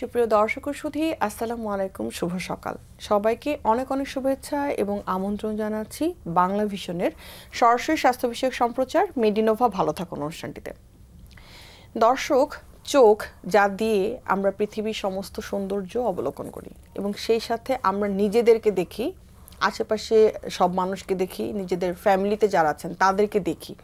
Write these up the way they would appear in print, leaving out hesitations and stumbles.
সুপ্রিয় দর্শক ও সুধী, আসসালামু আলাইকুম, শুভ সকাল। সবাইকে অনেক অনেক শুভেচ্ছা এবং আমন্ত্রণ জানাচ্ছি বাংলা ভিশনের সরাসরি স্বাস্থ্য বিষয়ক সম্প্রচার মেডিনোভা ভালো থাকুন অনুষ্ঠানটিতে। দর্শক, চোখ যা দিয়ে আমরা পৃথিবীর সমস্ত সৌন্দর্য অবলোকন করি এবং সেই সাথে আমরা নিজেদেরকে দেখি, আশেপাশে সব মানুষকে দেখি, নিজেদের ফ্যামিলিতে যারা আছেন তাদেরকে দেখি।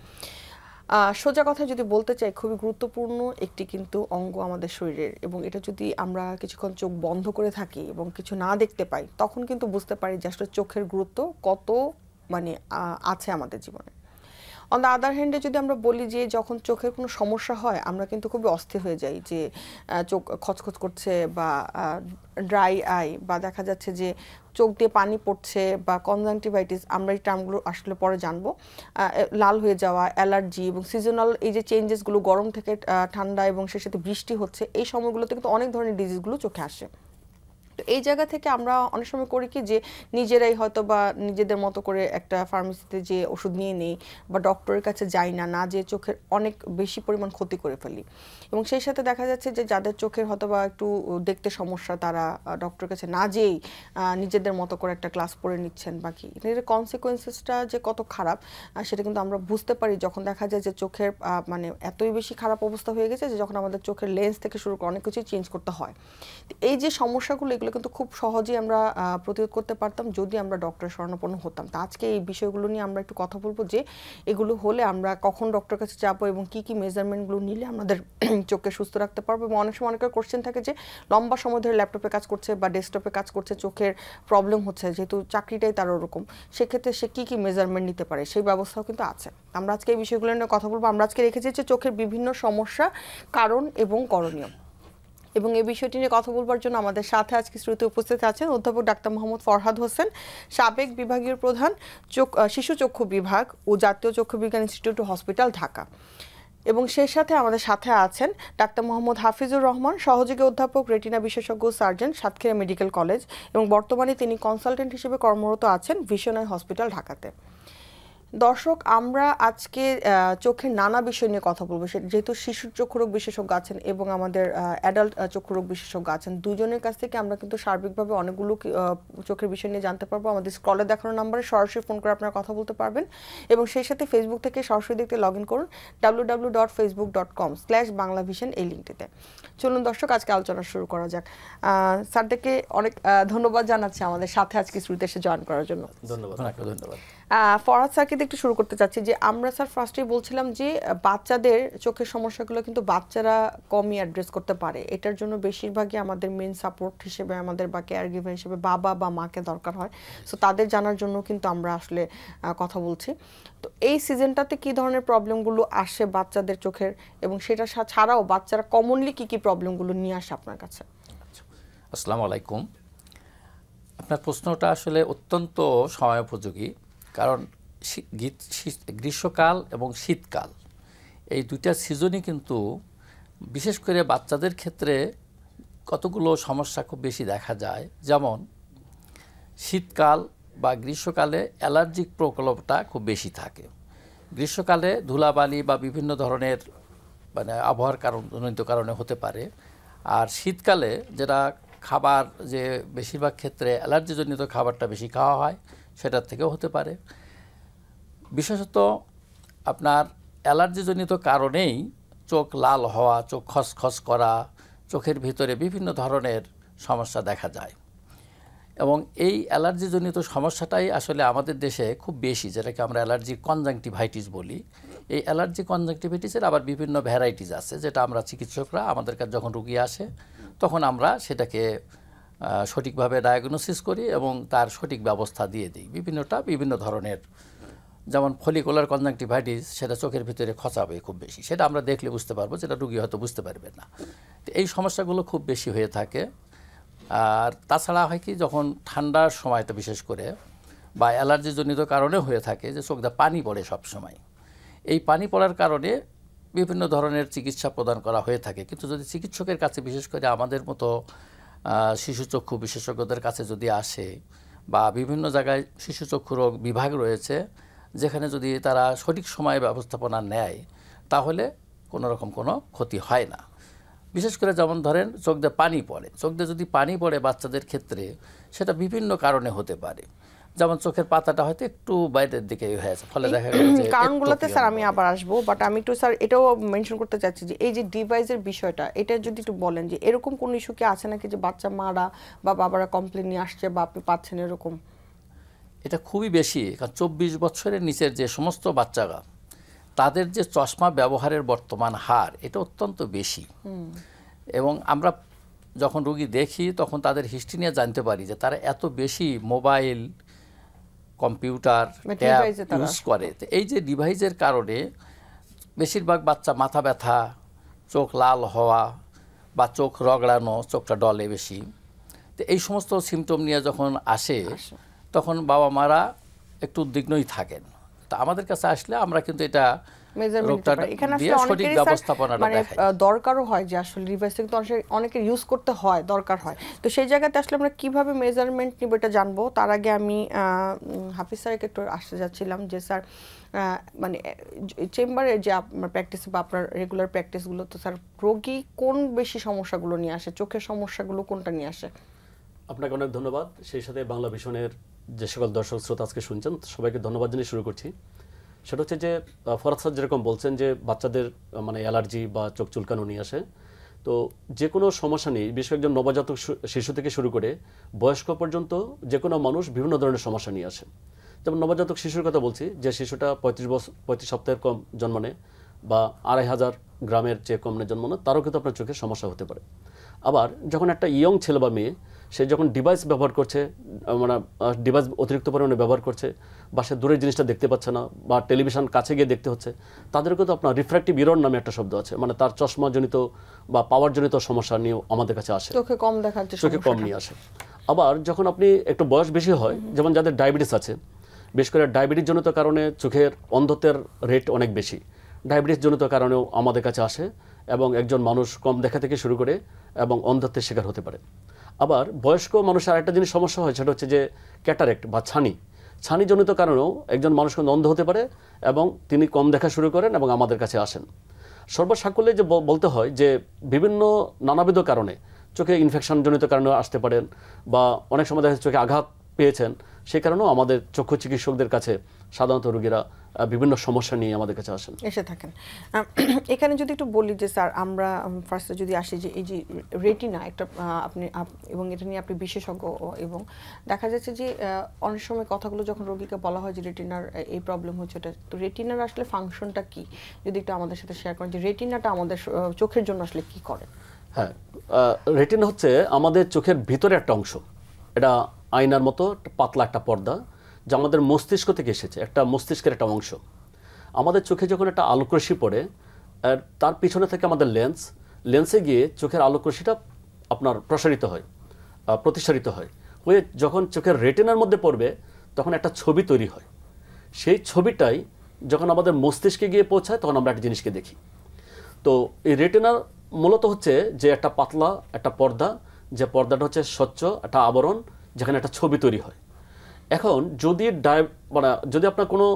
সোজা কথা যদি বলতে চাই, খুবই গুরুত্বপূর্ণ একটি কিন্তু অঙ্গ আমাদের শরীরের, এবং এটা যদি আমরা কিছুক্ষণ চোখ বন্ধ করে থাকি এবং কিছু না দেখতে পাই, তখন কিন্তু বুঝতে পারি যে আসলে চোখের গুরুত্ব কত আছে আমাদের জীবনে। অন দ্য আদার হ্যান্ডে যদি আমরা বলি যে যখন চোখের কোনো সমস্যা হয় আমরা কিন্তু খুবই অস্থির হয়ে যাই, যে চোখ খচখচ করছে বা ড্রাই আই, বা দেখা যাচ্ছে যে চোখ দিয়ে পানি পড়ছে বা কনজাংটিভাইটিস, আমরা এই টার্মগুলো আসলে পরে জানবো, লাল হয়ে যাওয়া, অ্যালার্জি এবং সিজনাল এই যে চেঞ্জেসগুলো, গরম থেকে ঠান্ডা এবং সেই সাথে বৃষ্টি হচ্ছে, এই সময়গুলোতে কিন্তু অনেক ধরনের ডিজিজগুলো চোখে আসে। তো এই জায়গা থেকে আমরা অনেক সময় করি কি, যে নিজেরাই হয়তো বা নিজেদের মতো করে একটা ফার্মেসিতে যে ওষুধ নিয়ে নেই বা ডক্টরের কাছে যাই না, যে চোখের অনেক বেশি পরিমাণ ক্ষতি করে ফেলি। এবং সেই সাথে দেখা যাচ্ছে যে যাদের চোখের হয়তো বা একটু দেখতে সমস্যা, তারা ডক্টরের কাছে না যেয়েই নিজেদের মতো করে একটা ক্লাস পড়ে নিচ্ছেন। বাকি এর কনসিকোয়েন্সেসটা যে কত খারাপ সেটা কিন্তু আমরা বুঝতে পারি যখন দেখা যায় যে চোখের এতই বেশি খারাপ অবস্থা হয়ে গেছে যে যখন আমাদের চোখের লেন্স থেকে শুরু করে অনেক কিছুই চেঞ্জ করতে হয়। এই যে সমস্যাগুলো, এগুলো কিন্তু খুব সহজেই আমরা প্রতিরোধ করতে পারতাম যদি আমরা ডক্টরের শরণাপন্ন হতাম। তো আজকে এই বিষয়গুলো নিয়ে আমরা একটু কথা বলবো, যে এগুলো হলে আমরা কখন ডক্টরের কাছে যাবো এবং কি কি মেজারমেন্টগুলো নিলে আমাদের চোখকে সুস্থ রাখতে পারবো। এবং অনেক সময় অনেকের কোশ্চেন থাকে যে লম্বা সময় ধরে ল্যাপটপে কাজ করছে বা ডেস্কটপে কাজ করছে, চোখের প্রবলেম হচ্ছে, যেহেতু চাকরিটাই তার ওরকম, সেক্ষেত্রে সে কি কি মেজারমেন্ট নিতে পারে, সেই ব্যবস্থাও কিন্তু আছে। আমরা আজকে এই বিষয়গুলো নিয়ে কথা বলবো। আমরা আজকে রেখেছি যে চোখের বিভিন্ন সমস্যা, কারণ এবং করণীয়। এবং এই বিষয়টি নিয়ে কথা বলবার জন্য আমাদের সাথে আজকে শ্রুতিতে উপস্থিত আছেন অধ্যাপক ডাক্তার মোহাম্মদ ফরহাদ হোসেন, সাবেক বিভাগীয় প্রধান, শিশু চক্ষু বিভাগ ও জাতীয় চক্ষু বিজ্ঞান ইনস্টিটিউট ও হসপিটাল, ঢাকা। এবং সেই সাথে আমাদের সাথে আছেন ডাক্তার মোহাম্মদ হাফিজুর রহমান, সহযোগী অধ্যাপক, রেটিনা বিশেষজ্ঞ সার্জন, সাতক্ষীরা মেডিকেল কলেজ, এবং বর্তমানে তিনি কনসালটেন্ট হিসেবে কর্মরত আছেন ভিশনারি হসপিটাল, ঢাকাতে। দর্শক, আমরা আজকে চোখের নানা বিষয় নিয়ে কথা বলবো, যেহেতু শিশুর চক্ষুরোগ বিশেষজ্ঞ আছেন এবং আমাদের অ্যাডাল্ট চক্ষুরোগ বিশেষজ্ঞ আছেন, দুজনের কাছ থেকে আমরা কিন্তু সার্বিকভাবে অনেকগুলো চোখের বিষয় নিয়ে জানতে পারবো। আমাদের স্ক্রলে দেখানো নাম্বারে সরাসরি ফোন করে আপনারা কথা বলতে পারবেন, এবং সেই সাথে ফেসবুক থেকে সরাসরি দেখতে লগ ইন করুন www.facebook.com/banglavision এই লিঙ্কটিতে। চলুন দর্শক, আজকে আলোচনা শুরু করা যাক। স্যারদেরকে অনেক ধন্যবাদ জানাচ্ছি আমাদের সাথে আজকে স্টুডিওতে এসে জয়েন করার জন্য। ধন্যবাদ। ফরহাদ স্যারকে একটু শুরু করতে চাচ্ছি, যে আমরা স্যার ফার্স্টেই বলছিলাম যে বাচ্চাদের চোখের সমস্যাগুলো কিন্তু বাচ্চারা কমই অ্যাড্রেস করতে পারে। এটার জন্য বেশিরভাগই আমাদের মেন সাপোর্ট হিসেবে আমাদের বা কেয়ার গিভার হিসেবে বাবা বা মাকে দরকার হয়। সো তাদের জানার জন্য কিন্তু আমরা আসলে কথা বলছি। তো এই সিজনটাতে কি ধরনের প্রবলেমগুলো আসে বাচ্চাদের চোখের, এবং সেটা ছাড়াও বাচ্চারা কমনলি কি কি প্রবলেমগুলো নিয়ে আসে আপনার কাছে? আসসালামু আলাইকুম। আপনার প্রশ্নটা আসলে অত্যন্ত সময়োপযোগী, কারণ গ্রীষ্মকাল এবং শীতকাল এই দুইটা সিজনই কিন্তু বিশেষ করে বাচ্চাদের ক্ষেত্রে কতগুলো সমস্যা খুব বেশি দেখা যায়। যেমন শীতকাল বা গ্রীষ্মকালে অ্যালার্জিক প্রকোপটা খুব বেশি থাকে। গ্রীষ্মকালে ধুলাবালি বা বিভিন্ন ধরনের আবহাওয়ার জনিত কারণে হতে পারে, আর শীতকালে যেটা খাবার, যে বেশিরভাগ ক্ষেত্রে অ্যালার্জিজনিত খাবারটা বেশি খাওয়া হয়, সেটার থেকেও হতে পারে। বিশেষত আপনার অ্যালার্জিজনিত কারণেই চোখ লাল হওয়া, চোখ খসখস করা, চোখের ভিতরে বিভিন্ন ধরনের সমস্যা দেখা যায়। এবং এই অ্যালার্জিজনিত সমস্যাটাই আসলে আমাদের দেশে খুব বেশি, যেটাকে আমরা অ্যালার্জি কনজাংটিভাইটিস বলি। এই অ্যালার্জি কনজাংটিভাইটিসের আবার বিভিন্ন ভ্যারাইটিস আছে, যেটা আমরা চিকিৎসকরা আমাদের কাছে যখন রুগী আসে তখন আমরা সেটাকে সঠিকভাবে ডায়াগনোসিস করি এবং তার সঠিক ব্যবস্থা দিয়ে দিই। বিভিন্ন ধরনের, যেমন ফলিকুলার কনজাংটিভাইটিস, সেটা চোখের ভিতরে খসাবে খুব বেশি, সেটা আমরা দেখলে বুঝতে পারবো, যেটা রুগী হয়তো বুঝতে পারবে না। তো এই সমস্যাগুলো খুব বেশি হয়ে থাকে। আর তাছাড়া হয় কি, যখন ঠান্ডার সময়টা বিশেষ করে বা অ্যালার্জিজনিত কারণে হয়ে থাকে যে চোখ দিয়ে পানি পড়ে সব সময়। এই পানি পড়ার কারণে বিভিন্ন ধরনের চিকিৎসা প্রদান করা হয়ে থাকে, কিন্তু যদি চিকিৎসকের কাছে, বিশেষ করে আমাদের মতো শিশু চক্ষু বিশেষজ্ঞদের কাছে যদি আসে, বা বিভিন্ন জায়গায় শিশু চক্ষু রোগ বিভাগ রয়েছে যেখানে যদি তারা সঠিক সময়ে ব্যবস্থাপনা নেয়, তাহলে কোনো রকম কোনো ক্ষতি হয় না। বিশেষ করে যেমন ধরেন চোখ দিয়ে পানি পড়ে, চোখ দিয়ে যদি পানি পড়ে বাচ্চাদের ক্ষেত্রে সেটা বিভিন্ন কারণে হতে পারে। যেমন চোখের পাতাটা হয়তো একটু বাইরের দিকে হয়েছে, ফলে দেখা গেল যে কারণগুলোতে স্যার আমি আবার আসবো, বাট আমি একটু স্যার এটাও মেনশন করতে চাচ্ছি যে এই যে ডিভাইসের বিষয়টা, এটা যদি একটু বলেন যে এরকম কোন ইস্যু কি আছে নাকি যে বাচ্চা মারা বা বাবারা কমপ্লেন নিয়ে আসছে বা আপনি পাচ্ছেন এরকম? এটা খুবই বেশি, কারণ 24 বছরের নিচের যে সমস্ত বাচ্চারা তাদের যে চশমা ব্যবহারের বর্তমান হার এটা অত্যন্ত বেশি। এবং আমরা যখন রোগী দেখি তখন তাদের হিস্ট্রি নিয়ে জানতে পারি যে তারা এত বেশি মোবাইল, কম্পিউটার, ট্যাব ইউজ করে। এই যে ডিভাইসের কারণে বেশিরভাগ বাচ্চা মাথা ব্যথা, চোখ লাল হওয়া বা চোখ রগড়ানো, চোখটা ডলে বেশি, তো এই সমস্ত সিমটম নিয়ে যখন আসে তখন বাবা মারা একটু উদ্বিগ্নই থাকেন। তো আমাদের কাছে আসলে আমরা কিন্তু এটা সঠিক ব্যবস্থাপনাটা দেখাই। দরকারও হয় যে আসলে ডিভাইসটা কিন্তু অনেকের ইউজ করতে হয়, দরকার হয়। তো সেই জায়গাতে আসলে আমরা কিভাবে মেজারমেন্ট নিব এটা জানবো। তার আগে আমি হাফিজ স্যারকে একটু আসতে যাচ্ছিলাম যে স্যার মানে চেম্বারে যে আপনার প্র্যাকটিস বা আপনার রেগুলার প্র্যাকটিসগুলো, তো স্যার রোগী কোন বেশি সমস্যাগুলো নিয়ে আসে, চোখের সমস্যাগুলো কোনটা নিয়ে আসে? আপনাকে অনেক ধন্যবাদ। সেই সাথে বাংলা ভিশনের যে সকল দর্শক শ্রোতা আজকে শুনছেন সবাইকে ধন্যবাদ জানিয়ে শুরু করছি। সেটা হচ্ছে যে ফরাদ স্যার যেরকম বলছেন যে বাচ্চাদের মানে অ্যালার্জি বা চোখ চুলকানো নিয়ে আসে, তো যে কোনো সমস্যা নেই, বিশেষ একজন নবজাতক শিশু থেকে শুরু করে বয়স্ক পর্যন্ত যে কোনো মানুষ বিভিন্ন ধরনের সমস্যা নিয়ে আসে। যেমন নবজাতক শিশুর কথা বলছি, যে শিশুটা 35 সপ্তাহের কম জন্ম নেয় বা 2500 গ্রামের চেয়ে কম জন্ম নেয়, তারও কিন্তু আপনার চোখের সমস্যা হতে পারে। আবার যখন একটা ইয়ং ছেলে বা মেয়ে সে যখন ডিভাইস ব্যবহার করছে, মানে ডিভাইস অতিরিক্ত পরিমাণে ব্যবহার করছে বা সে দূরের জিনিসটা দেখতে পাচ্ছে না বা টেলিভিশন কাছে গিয়ে দেখতে হচ্ছে, তাদের কিন্তু আপনার রিফ্র্যাক্টিভ এরর নামে একটা শব্দ আছে, মানে তার চশমাজনিত বা পাওয়ারজনিত সমস্যা নিয়ে আমাদের কাছে আসে, চোখে কম দেখার, চোখে কম নিয়ে আসে। আবার যখন আপনি একটু বয়স বেশি হয়, যেমন যাদের ডায়াবেটিস আছে, বিশেষ করে ডায়াবেটিস জনিত কারণে চোখের অন্ধত্বের রেট অনেক বেশি, ডায়াবেটিস জনিত কারণেও আমাদের কাছে আসে এবং একজন মানুষ কম দেখা থেকে শুরু করে এবং অন্ধত্বের শিকার হতে পারে। আবার বয়স্ক মানুষের আরেকটা জিনিস সমস্যা হয়, সেটা হচ্ছে যে ক্যাটারেক্ট বা ছানিজনিত কারণেও একজন মানুষ কিন্তু অন্ধ হতে পারে এবং তিনি কম দেখা শুরু করেন এবং আমাদের কাছে আসেন। সর্বসাকুল্যে যে বলতে হয় যে বিভিন্ন নানাবিধ কারণে চোখে ইনফেকশনজনিত কারণেও আসতে পারেন বা অনেক সময় দেখা যাচ্ছে চোখে আঘাত পেয়েছেন, সেই কারণেও আমাদের চক্ষু চিকিৎসকদের কাছে সাধারণত রোগীরা বিভিন্ন সমস্যা নিয়ে আমাদের কাছে আসেন, এসে থাকেন। এখানে যদি একটু বলি যে স্যার আমরা ফার্স্টে যদি আসি যে এই যে রেটিনা একটা আপনি এবং এটা নিয়ে আপনি বিশেষজ্ঞ, এবং দেখা যাচ্ছে যে অনেক সময় কথাগুলো যখন রোগীকে বলা হয় যে রেটিনার এই প্রবলেম হচ্ছে, এটা তো রেটিনার আসলে ফাংশনটা কি যদি একটু আমাদের সাথে শেয়ার করেন, যে রেটিনাটা আমাদের চোখের জন্য আসলে কি করে? হ্যাঁ, রেটিনা হচ্ছে আমাদের চোখের ভিতরে একটা অংশ, এটা আয়নার মতো পাতলা একটা পর্দা যা আমাদের মস্তিষ্ক থেকে এসেছে, একটা মস্তিষ্কের একটা অংশ। আমাদের চোখে যখন একটা আলোকরশ্মি পড়ে, তার পিছনে থেকে আমাদের লেন্সে গিয়ে চোখের আলোকরশ্মিটা আপনার প্রসারিত হয়, প্রতিসারিত হয়, হয়ে যখন চোখের রেটিনার মধ্যে পড়বে তখন একটা ছবি তৈরি হয়। সেই ছবিটাই যখন আমাদের মস্তিষ্কে গিয়ে পৌঁছায় তখন আমরা একটা জিনিসকে দেখি। তো এই রেটিনার মূলত হচ্ছে যে একটা পাতলা একটা পর্দা, যে পর্দাটা হচ্ছে স্বচ্ছ একটা আবরণ যেখানে একটা ছবি তৈরি হয়। এখন যদি যদি আপনার কোনো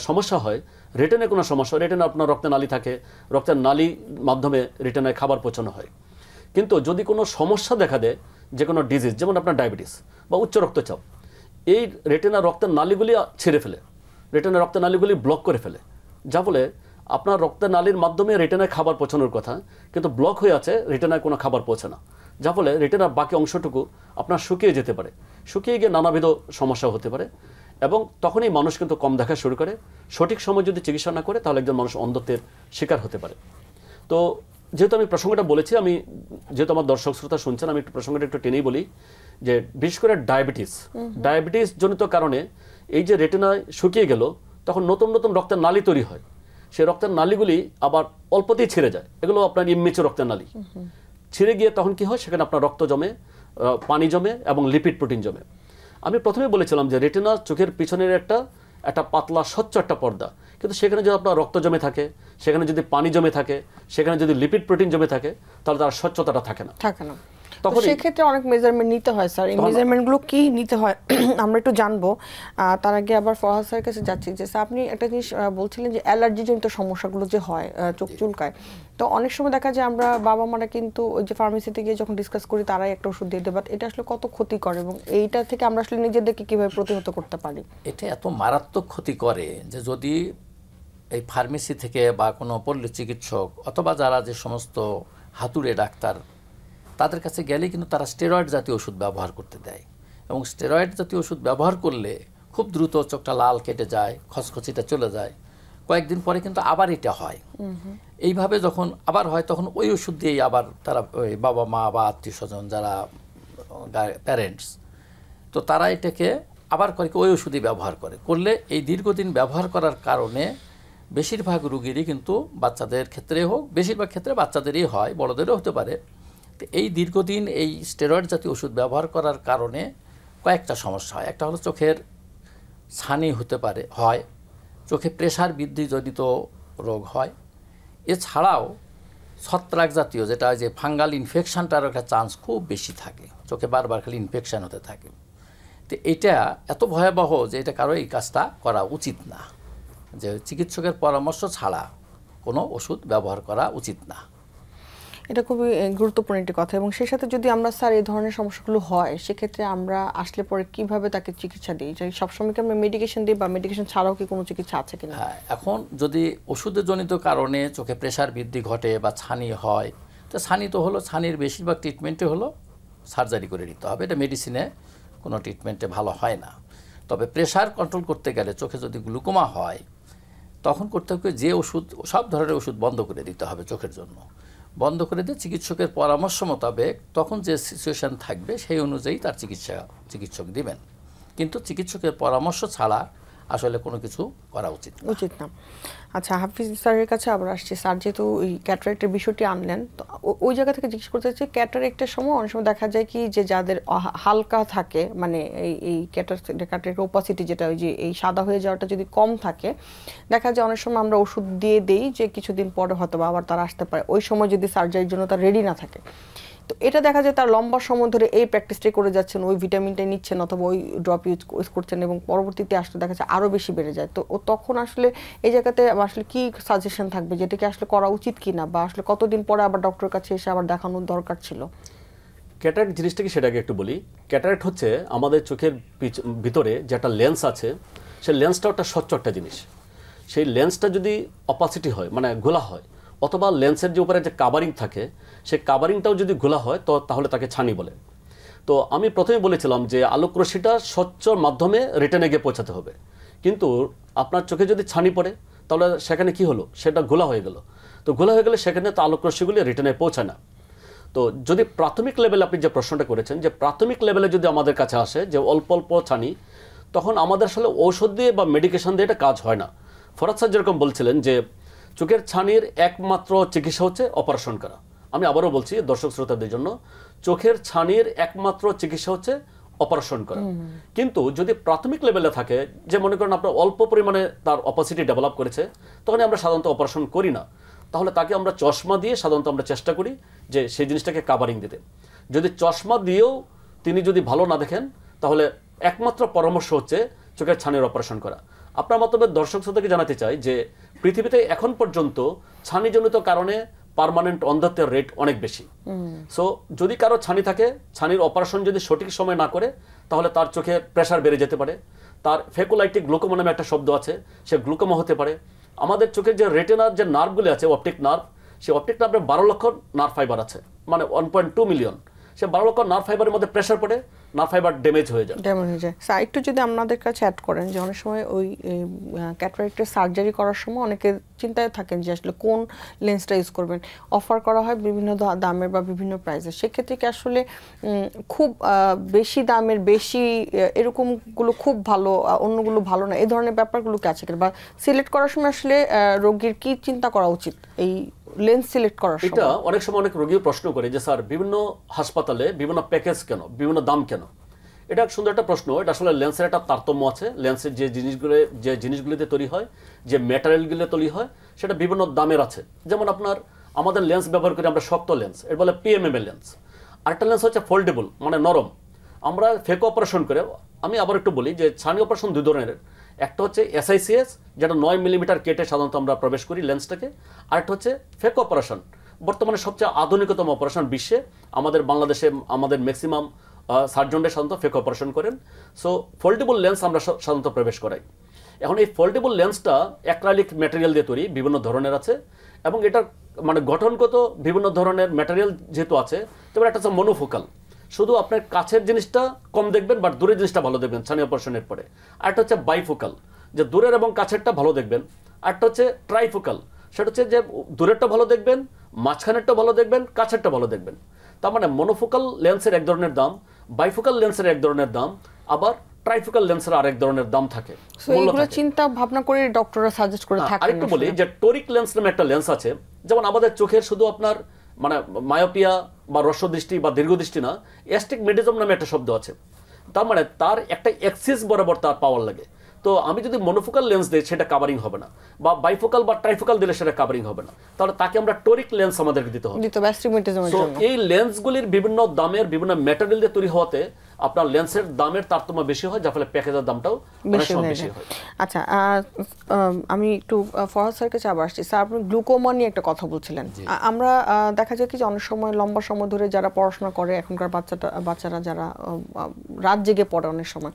সমস্যা হয়, রেটিনায় কোনো সমস্যা, রেটিনা আপনার রক্তের নালী থাকে, রক্তের নালী মাধ্যমে রেটিনায় খাবার পৌঁছানো হয়। কিন্তু যদি কোনো সমস্যা দেখা দেয়, যে কোনো ডিজিজ, যেমন আপনার ডায়াবেটিস বা উচ্চ রক্তচাপ, এই রেটিনা রক্তের নালীগুলি ছেড়ে ফেলে, রেটিনা রক্তের নালীগুলি ব্লক করে ফেলে, যা বলে আপনার রক্তের নালীর মাধ্যমে রেটিনায় খাবার পৌঁছানোর কথা, কিন্তু ব্লক হয়ে আছে, রেটিনায় কোনো খাবার পৌঁছে না, যা ফলে রেটিনার বাকি অংশটুকু আপনার শুকিয়ে যেতে পারে, শুকিয়ে গিয়ে নানাবিধ সমস্যা হতে পারে এবং তখনই মানুষ কিন্তু কম দেখা শুরু করে। সঠিক সময় যদি চিকিৎসা না করে তাহলে একজন মানুষ অন্ধত্বের শিকার হতে পারে। তো যেহেতু আমি প্রসঙ্গটা বলেছি, আমি যেহেতু আমার দর্শক শ্রোতা শুনছেন, আমি প্রসঙ্গটা একটু টেনেই বলি যে বিশেষ করে ডায়াবেটিস জনিত কারণে এই যে রেটিনায় শুকিয়ে গেল, তখন নতুন নতুন রক্তের নালী তৈরি হয়, সেই রক্তের নালীগুলি আবার অল্পতেই ছিঁড়ে যায়, এগুলো আপনার ইমেচুর রক্তের নালী, ছিঁড়ে গিয়ে তখন কি হয়, সেখানে আপনার রক্ত জমে, পানি জমে এবং লিপিড প্রোটিন জমে। আমি প্রথমে বলেছিলাম যে রেটিনা চোখের পিছনের একটা পাতলা স্বচ্ছ একটা পর্দা, কিন্তু সেখানে যদি আপনার রক্ত জমে থাকে, সেখানে যদি পানি জমে থাকে, সেখানে যদি লিপিড প্রোটিন জমে থাকে, তাহলে তার স্বচ্ছতাটা থাকে না। তখন সেক্ষেত্রে অনেক মেজারমেন্ট নিতে হয় স্যার। এই মেজারমেন্টগুলো কি নিতে হয় আমরা একটু জানবো। তার আগে আবার ফরহাদ স্যারের কাছে যাচ্ছি যে স্যার আপনি একটা জিনিস বলছিলেন যে অ্যালার্জিজনিত সমস্যাগুলো যে হয়, চোখ চুলকায়, তো অনেক সময় দেখা যায় আমরা বাবা মারা কিন্তু ওই যে ফার্মেসিতে গিয়ে যখন ডিসকাস করি তারাই একটা ওষুধ দিয়ে দেয়, বাট এটা আসলে কত ক্ষতি করে এবং এইটা থেকে আমরা আসলে নিজেদেরকে কিভাবে প্রতিহত করতে পারি? এটা এত মারাত্মক ক্ষতি করে যে যদি এই ফার্মেসি থেকে বা কোনো পল্লী চিকিৎসক অথবা যারা যে সমস্ত হাতুড়ে ডাক্তার তাদের কাছে গেলে কিন্তু তারা স্টেরয়েড জাতীয় ওষুধ ব্যবহার করতে দেয়, এবং স্টেরয়েড জাতীয় ওষুধ ব্যবহার করলে খুব দ্রুত চোখটা লাল কেটে যায়, খসখসিটা চলে যায়, কয়েকদিন পরে কিন্তু আবার এটা হয়। এইভাবে যখন আবার হয় তখন ওই ওষুধ দিয়েই আবার তারা ওই বাবা মা বা আত্মীয় স্বজন যারা প্যারেন্টস, তো তারা এটাকে আবার করে ওই ওষুধই ব্যবহার করলে এই দীর্ঘদিন ব্যবহার করার কারণে বেশিরভাগ রোগীরই কিন্তু বাচ্চাদের ক্ষেত্রে হোক, বেশিরভাগ ক্ষেত্রে বাচ্চাদেরই হয়, বড়দেরও হতে পারে। তো এই দীর্ঘদিন এই স্টেরয়েড জাতীয় ওষুধ ব্যবহার করার কারণে কয়েকটা সমস্যা হয়। একটা হলো চোখের ছানি হতে পারে, চোখে প্রেশার বৃদ্ধি জনিত রোগ হয়। এছাড়াও ছত্রাক জাতীয় যেটা যে ফাঙ্গাল ইনফেকশনটারও একটা চান্স খুব বেশি থাকে, চোখে বারবার খালি ইনফেকশন হতে থাকে। তো এটা এত ভয়াবহ যে এটা কারো এই কাজটা করা উচিত না, যে চিকিৎসকের পরামর্শ ছাড়া কোনো ওষুধ ব্যবহার করা উচিত না। এটা খুবই গুরুত্বপূর্ণ একটি কথা। এবং সেই সাথে যদি আমরা স্যার এই ধরনের সমস্যাগুলো হয় সেক্ষেত্রে আমরা আসলে পরে কিভাবে তাকে চিকিৎসা দিই? সবসময় কি আমরা মেডিকেশন দিই বা মেডিকেশন ছাড়াও কি কোনো চিকিৎসা আছে কিনা? হ্যাঁ, এখন যদি ওষুধের জনিত কারণে চোখে প্রেশার বৃদ্ধি ঘটে বা ছানি হয়, তো ছানি তো হলো, ছানির বেশিরভাগ ট্রিটমেন্টে হলো সার্জারি করে নিতে হবে, এটা মেডিসিনে কোনো ট্রিটমেন্টে ভালো হয় না। তবে প্রেশার কন্ট্রোল করতে গেলে চোখে যদি গ্লুকোমা হয় তখন করতে হবে যে ওষুধ, সব ধরনের ওষুধ বন্ধ করে দিতে হবে চোখের জন্য, বন্ধ করে দিয়ে চিকিৎসকের পরামর্শ মোতাবেক তখন যে সিচুয়েশান থাকবে সেই অনুযায়ী তার চিকিৎসক দিবেন, কিন্তু চিকিৎসকের পরামর্শ ছাড়া আসলে কোনো কিছু করা উচিত না। আচ্ছা, হাফিজ স্যারের কাছে আবার আসছি। স্যার যেহেতু ওই ক্যাটারেক্টের বিষয়টি আনলেন, তো ওই জায়গা থেকে জিজ্ঞেস করতে চাচ্ছি, ক্যাটারেক্টের সময় অনেক সময় দেখা যায় কি যে যাদের হালকা থাকে, মানে এই ক্যাটারেক্ট ওপাসিটি যেটা ওই যে এই সাদা হয়ে যাওয়াটা যদি কম থাকে, দেখা যায় অনেক সময় আমরা ওষুধ দিয়ে দেই যে কিছুদিন পরে হয়তো বা আবার তারা আসতে পারে, ওই সময় যদি সার্জারির জন্য তার রেডি না থাকে। তো এটা দেখা যায় তার লম্বা সময় ধরে এই প্র্যাকটিসটাই করে যাচ্ছেন, ওই ভিটামিনটাই নিচ্ছেন অথবা ওই ড্রপ ইউজ করছেন, এবং পরবর্তীতে আসলে দেখা যাচ্ছে আরও বেশি বেড়ে যায়। তো ও তখন আসলে এই জায়গাতে আসলে কি সাজেশন থাকবে, যেটাকে আসলে করা উচিত কি না, বা আসলে কতদিন পরে আবার ডক্টরের কাছে এসে আবার দেখানোর দরকার ছিল? ক্যাটারাক্ট জিনিসটা কি সেটাকে একটু বলি। ক্যাটারাক্ট হচ্ছে আমাদের চোখের ভিতরে যে একটা লেন্স আছে, সেই লেন্সটাও একটা স্বচ্ছ একটা জিনিস। সেই লেন্সটা যদি অপাসিটি হয়, মানে ঘোলা হয়, অথবা লেন্সের যে উপরে যে কাভারিং থাকে সেই কাভারিংটাও যদি ঘোলা হয় তো তাহলে তাকে ছানি বলে। তো আমি প্রথমে বলেছিলাম যে আলোকরশ্মিটা স্বচ্ছ মাধ্যমে রেটিনায় গিয়ে পৌঁছাতে হবে, কিন্তু আপনার চোখে যদি ছানি পড়ে তাহলে সেখানে কি হলো, সেটা ঘোলা হয়ে গেল। তো ঘোলা হয়ে গেলে সেখানে তো আলোকরশ্মিগুলি রেটিনায় পৌঁছায় না। তো যদি প্রাথমিক লেভেলে আপনি যে প্রশ্নটা করেছেন, যে প্রাথমিক লেভেলে যদি আমাদের কাছে আসে যে অল্প অল্প ছানি, তখন আমাদের আসলে ঔষধ দিয়ে বা মেডিকেশন দিয়ে এটা কাজ হয় না। ফরহাদ স্যার যেরকম বলছিলেন যে চোখের ছানির একমাত্র চিকিৎসা হচ্ছে অপারেশন করা। আমি আবারও বলছি দর্শক শ্রোতাদের জন্য, চোখের ছানির একমাত্র চিকিৎসা হচ্ছে অপারেশন করা। কিন্তু যদি প্রাথমিক লেভেলে থাকে, যে মনে করেন আপনার অল্প পরিমাণে তার অপাসিটি ডেভেলপ করেছে, তখন আমরা সাধারণত অপারেশন করি না, তাহলে তাকে আমরা চশমা দিয়ে সাধারণত আমরা চেষ্টা করি যে সেই জিনিসটাকে কাভারিং দিতে। যদি চশমা দিয়েও তিনি যদি ভালো না দেখেন, তাহলে একমাত্র পরামর্শ হচ্ছে চোখের ছানির অপারেশন করা। আপনার মাধ্যমে দর্শক শ্রোতাকে জানাতে চাই যে পৃথিবীতে এখন পর্যন্ত ছানিজনিত কারণে পার্মানেন্ট অন্ধত্বের রেট অনেক বেশি। সো যদি কারো ছানি থাকে, ছানির অপারেশন যদি সঠিক সময় না করে, তাহলে তার চোখে প্রেশার বেড়ে যেতে পারে, তার ফেকোলাইটিক গ্লুকোমা নামে একটা শব্দ আছে, সে গ্লুকোমা হতে পারে। আমাদের চোখের যে রেটিনার যে নার্ভগুলি আছে, অপটিক নার্ভ, সেই অপটিক নার্ভে 12 লক্ষ নার্ভ ফাইবার আছে, মানে 1.2 মিলিয়ন। সে 12 লক্ষ নার্ভ ফাইবারের মধ্যে প্রেশার পড়ে, নার্ভ ফাইবার ড্যামেজ হয়ে যায়। স্যার একটু যদি আপনাদের কাছে অ্যাড করেন যে অনেক সময় ওই ক্যাটারাক্টের সার্জারি করার সময় অনেকে চিন্তায় থাকেন যে আসলে কোন লেন্সটা ইউজ করবেন, অফার করা হয় বিভিন্ন দামের বা বিভিন্ন প্রাইসের, সেক্ষেত্রে কি আসলে খুব বেশি দামের বেশি এরকমগুলো খুব ভালো, অন্যগুলো ভালো না, এই ধরনের ব্যাপারগুলো কি আছে বা সিলেক্ট করার সময় আসলে রোগীর কি চিন্তা করা উচিত এই লেন্স সিলেক্ট করার সময়? এটা অনেক সময় অনেক রোগীও প্রশ্ন করে যে স্যার বিভিন্ন হাসপাতালে বিভিন্ন প্যাকেজ কেন, বিভিন্ন দাম কেন? এটা সুন্দর একটা প্রশ্ন। এটা আসলে লেন্সের একটা তারতম্য আছে। লেন্সের যে জিনিসগুলিতে তৈরি হয়, যে ম্যাটেরিয়ালগুলো তৈরি হয়, সেটা বিভিন্ন দামের আছে। যেমন আমাদের লেন্স ব্যবহার করি আমরা শক্ত লেন্স, এর বলে পিএমএম লেন্স। আরেকটা লেন্স হচ্ছে ফোল্ডেবল, মানে নরম। আমরা ফেকো অপারেশন করে, আমি আবার একটু বলি যে ছানি অপারেশন দুই ধরনের। একটা হচ্ছে SICS, যেটা 9 মিলিমিটার কেটে সাধারণত আমরা প্রবেশ করি লেন্সটাকে। আরেকটা হচ্ছে ফেকো অপারেশন, বর্তমানে সবচেয়ে আধুনিকতম অপারেশন বিশ্বে। আমাদের বাংলাদেশে আমাদের ম্যাক্সিমাম সার্জনরা সাধারণত ফেকো অপারেশন করেন। সো ফোল্ডেবল লেন্স আমরা সাধারণত প্রবেশ করাই। এখন এই ফোল্ডেবল লেন্সটা অ্যাক্রাইলিক ম্যাটেরিয়াল দিয়ে তৈরি, বিভিন্ন ধরনের আছে, এবং এটার মানে গঠনগত বিভিন্ন ধরনের ম্যাটেরিয়াল যেহেতু আছে, তবে একটা হচ্ছে মনোফোকাল, শুধু আপনার কাছের জিনিসটা কম দেখবেন বাট দূরের জিনিসটা ভালো দেখবেন ছানি অপারেশনের পরে। আরেকটা হচ্ছে বাইফোকাল, যে দূরের এবং কাছেরটা ভালো দেখবেন। আরেকটা হচ্ছে ট্রাইফোকাল, সেটা হচ্ছে যে দূরেরটা ভালো দেখবেন, মাঝখানেরটা ভালো দেখবেন, কাছেরটা ভালো দেখবেন। তার মানে মনোফোকাল লেন্সের এক ধরনের দাম, বাইফোকাল লেন্সের এক ধরনের দাম, আবার ট্রাইফোকাল লেন্সের আরেক ধরনের দাম থাকে। এগুলো চিন্তা ভাবনা করে ডক্টররা সাজেস্ট করে থাকেন। আরেকটু বলি যে টোরিক লেন্স নামে একটা লেন্স আছে, যেমন আমাদের চোখের শুধু আপনার মানে মায়োপিয়া বা হ্রস্বদৃষ্টি বা দীর্ঘদৃষ্টি না, অ্যাস্টিগমেটিজম নামে একটা শব্দ আছে। তার মানে তার একটা এক্সিস বরাবর তার পাওয়ার লাগে। তো আমি যদি মনোফোকাল লেন্স দিই সেটা কাভারিং হবে না, বা বাইফোকাল বা ট্রাইফোকাল দিলে সেটা কাভারিং হবে না, তাহলে তাকে আমরা টোরিক লেন্স আমাদেরকে দিতে হবে। তো এই লেন্সগুলির বিভিন্ন দামের বিভিন্ন ম্যাটেরিয়াল দিয়ে তৈরি হওয়াতে আপনার লেন্সের দামের তারতম্য বেশি হয়, যার ফলে প্যাকেজের দামটাও বেশি হয়। আচ্ছা, আমি একটু ফরহাদ স্যারের কাছে আবার আসছি। স্যার, আপনি গ্লুকোমা নিয়ে একটা কথা বলছিলেন। আমরা দেখা যায় কি যে অনেক সময় লম্বা সময় ধরে যারা পড়াশোনা করে, এখনকার বাচ্চারা যারা রাত জেগে পড়ে, অনেক সময়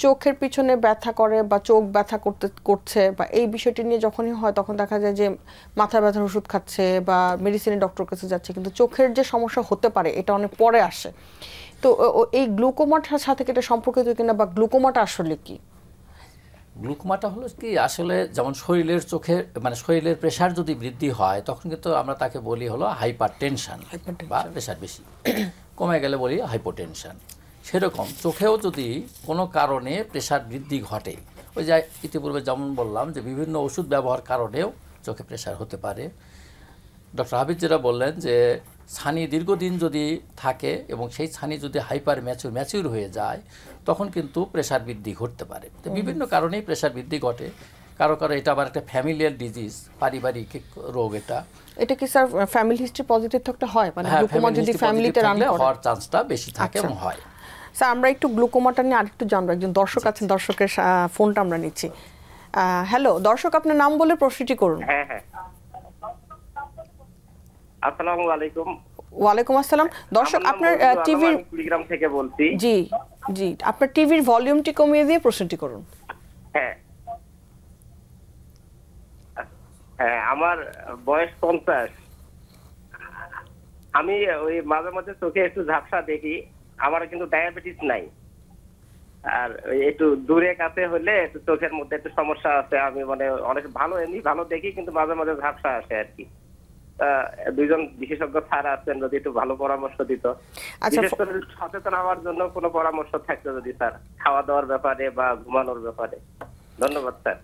চোখের পিছনে ব্যথা করে বা চোখ ব্যথা করছে বা এই বিষয়টি নিয়ে যখনই হয়, তখন দেখা যায় যে মাথা ব্যথার ওষুধ খাচ্ছে বা মেডিসিনের ডক্টর কাছে যাচ্ছে, কিন্তু চোখের যে সমস্যা হতে পারে এটা অনেক পরে আসে। তো এই গ্লুকোমাটার সাথে এটা সম্পর্কিত কিনা, বা গ্লুকোমাটা আসলে কি? গ্লুকোমাটা হলো কি, আসলে যেমন শরীরের চোখে মানে শরীরের প্রেশার যদি বৃদ্ধি হয় তখন কিন্তু আমরা তাকে বলি হলো হাইপারটেনশন, বা প্রেশার বেশি কমে গেলে বলি হাইপোটেনশন। সেরকম চোখেও যদি কোনো কারণে প্রেশার বৃদ্ধি ঘটে, ওই যে ইতিপূর্বে যেমন বললাম যে বিভিন্ন ওষুধ ব্যবহার কারণেও চোখে প্রেশার হতে পারে। ডক্টর হাবিব যেটা বললেন যে ছানি দীর্ঘদিন যদি থাকে এবং সেই ছানি যদি হাইপার ম্যাচিউর হয়ে যায়, তখন কিন্তু প্রেশার বৃদ্ধি ঘটতে পারে। তো বিভিন্ন কারণেই প্রেশার বৃদ্ধি ঘটে। কারো কারো এটা আবার একটা ফ্যামিলিয়াল ডিজিজ, পারিবারিক রোগ। এটা কি স্যার ফ্যামিলি হিস্ট্রি পজিটিভ থাকতে হয়? মানে গ্লুকোমা যদি ফ্যামিলিতে রান করে হওয়ার চান্সটা বেশি থাকে এবং হয়। স্যার, আমরা একটু গ্লুকোমাটা নিয়ে আরেকটু জানবো। একজন দর্শক আছেন, দর্শকের ফোনটা আমরা নিচ্ছি। হ্যালো দর্শক, আপনার নাম বলে প্রশ্নটি করুন। হ্যাঁ হ্যাঁ, আসসালামু আলাইকুম। ওয়ালাইকুম আসসালাম। দর্শক, আপনার টিভির কুড়িগ্রাম থেকে বলছি। জি জি, আপনার টিভির ভলিউমটি কমিয়ে দিয়ে প্রশ্নটি করুন। হ্যাঁ হ্যাঁ, আমার বয়স 50। আমি ওই মাঝে মাঝে চোখে একটু ঝাপসা দেখি। আমার কিন্তু ডায়াবেটিস নাই, আর একটু দূরে কাছে হলে একটু চোখের মধ্যে একটু সমস্যা আছে। আমি মানে অনেক ভালো, এমনি ভালো দেখি, কিন্তু মাঝে মাঝে ঝাপসা আসে আর কি। দুইজন বিশেষজ্ঞ স্যার আছেন, যদি একটু ভালো পরামর্শ দিত। বিশেষ করে সচেতন হওয়ার জন্য কোনো পরামর্শ থাকতো যদি স্যার, খাওয়া দাওয়ার ব্যাপারে বা ঘুমানোর ব্যাপারে। ধন্যবাদ স্যার।